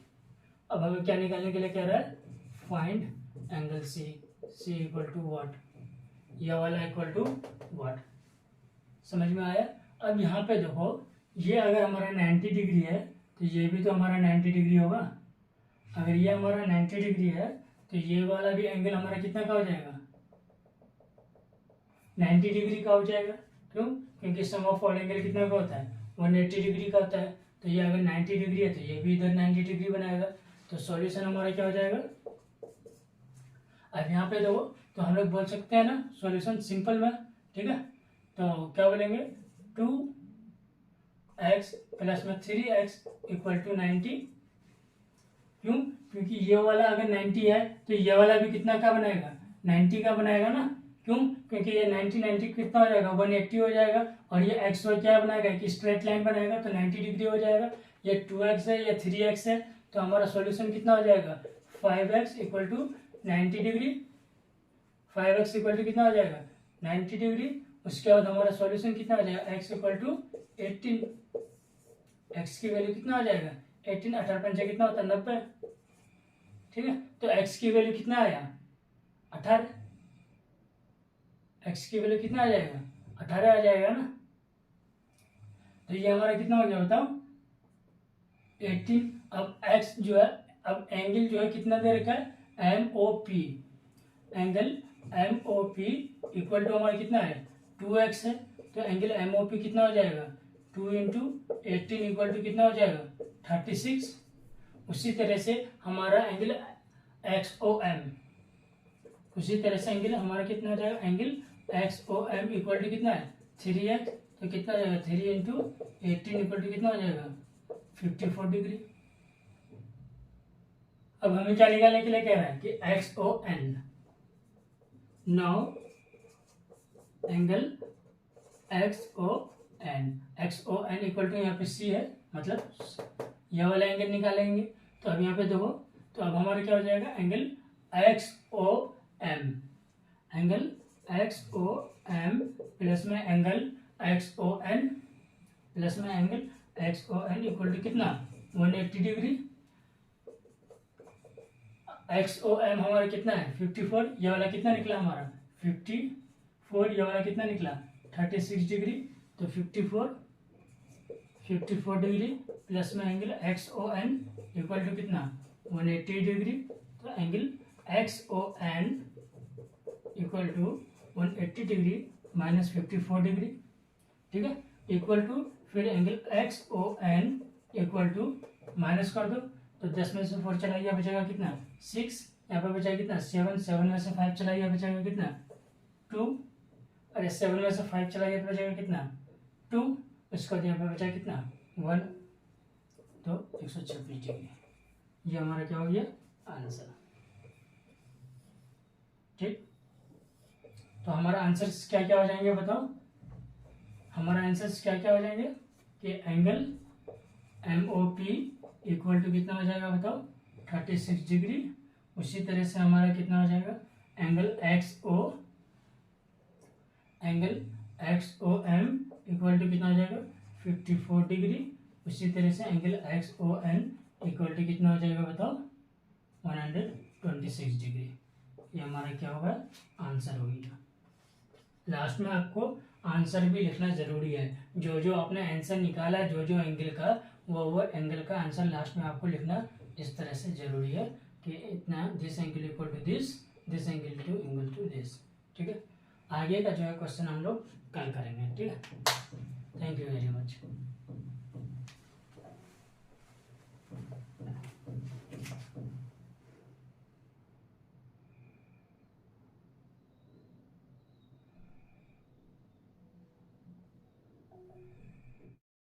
अब हमें क्या निकालने के लिए कह रहा है find angle C, C equal to what, यह वाला इक्वल टू व्हाट, समझ में आया। अब यहाँ पे देखो ये अगर हमारा 90 डिग्री है तो ये भी तो हमारा 90 डिग्री होगा। अगर ये हमारा 90 डिग्री है तो ये वाला भी एंगल हमारा कितना का हो जाएगा 90 डिग्री का हो जाएगा। क्यों? क्योंकि सम ऑफ ऑल एंगल कितना का होता है 180 डिग्री का होता है। तो ये अगर 90 डिग्री है तो ये भी इधर 90 डिग्री बनाएगा। तो सॉल्यूशन हमारा क्या हो जाएगा। अब यहाँ पे देखो तो हम लोग बोल सकते हैं ना सॉल्यूशन सिंपल में, ठीक है। तो क्या बोलेंगे 2 एक्स प्लस में 3x इक्वल टू 90। क्यों? क्योंकि ये वाला अगर 90 है तो ये वाला भी कितना का बनाएगा, 90 का बनाएगा ना। क्यों? क्योंकि ये 90 कितना हो जाएगा, 180 हो जाएगा। और ये एक्स वाई क्या बनाएगा, कि स्ट्रेट लाइन बनाएगा तो 90 डिग्री हो जाएगा। ये 2x है, ये 3x है, तो हमारा सॉल्यूशन कितना हो जाएगा, 5x equal to 90 degree. 5x equal to कितना हो जाएगा, 90 डिग्री। उसके बाद हमारा सॉल्यूशन कितना हो जाएगा, x इक्वल टू 18। x की वैल्यू कितना हो जाएगा, 18। 18 पंचे कितना होता है, 90। ठीक है, तो x की वैल्यू कितना आया, 18। x की वैल्यू कितना आ जाएगा, 18 आ जाएगा ना। तो ये हमारा कितना हो गया बताओ, 18। अब x जो है, अब एंगल जो है कितना दे रखा है, MOP। Angle MOP equal to हमारा कितना है, 2x है। तो एंगल MOP कितना हो जाएगा, 2 इंटू 18 इक्वल टू कितना हो जाएगा, 36। उसी तरह से हमारा एंगल XOM, उसी तरह से एंगल हमारा कितना हो जाएगा, एंगल XOM इक्वल टू कितना है, 3x। तो कितना हो जाएगा, 3 इंटू 18 इक्वल टू कितना हो जाएगा, 54 डिग्री। अब हमें क्या निकालने के लिए कह रहा है कि XON। Now angle XON equal to यहाँ पे C है, मतलब यह वाला एंगल निकालेंगे। तो अब यहाँ पे देखो, तो अब हमारा क्या हो जाएगा, angle XOM। Angle XOM plus में एंगल XON प्लस में एंगल XON इक्वल टू कितना, 180 डिग्री। XOM हमारा कितना है, 54। ये वाला कितना निकला हमारा, 54। ये वाला कितना निकला, 36 डिग्री। तो 54 डिग्री प्लस में एंगल XON इक्वल टू कितना, 180 डिग्री। तो angle XON equal to 180 degree minus 54 degree. ठीक है, इक्वल टू फिर angle XON equal to minus कर दो, तो 10 में से 4 चला गया, बचेगा कितना, 6। यहाँ पर बचा कितना, 7। 7 में से 5 चला गया, बचेगा कितना, 2। अरे 7 में से 5 चला गया तो बचेगा कितना, 2। उसके बाद यहाँ पे बचा कितना, 1। तो 126 डिग्री। ये हमारा क्या हो गया, आंसर। ठीक, तो हमारा आंसर्स क्या क्या हो जाएंगे बताओ। हमारा आंसर्स क्या क्या हो जाएंगे कि एंगल MOP इक्वल टू कितना हो जाएगा बताओ, 36 डिग्री। उसी तरह से हमारा कितना हो जाएगा, एंगल XOM इक्वल टू कितना हो जाएगा, 54 डिग्री। उसी तरह से एंगल XON इक्वल टू कितना हो जाएगा बताओ, 126 डिग्री। ये हमारा क्या होगा, आंसर होगा। लास्ट में आपको आंसर भी लिखना जरूरी है। जो जो आपने आंसर निकाला, जो जो एंगल का, वो एंगल का आंसर लास्ट में आपको लिखना इस तरह से जरूरी है कि इतना, this angle equal to this angle to angle to this. ठीक है, आगे का जो है क्वेश्चन हम लोग कल करेंगे। ठीक है, थैंक यू वेरी मच।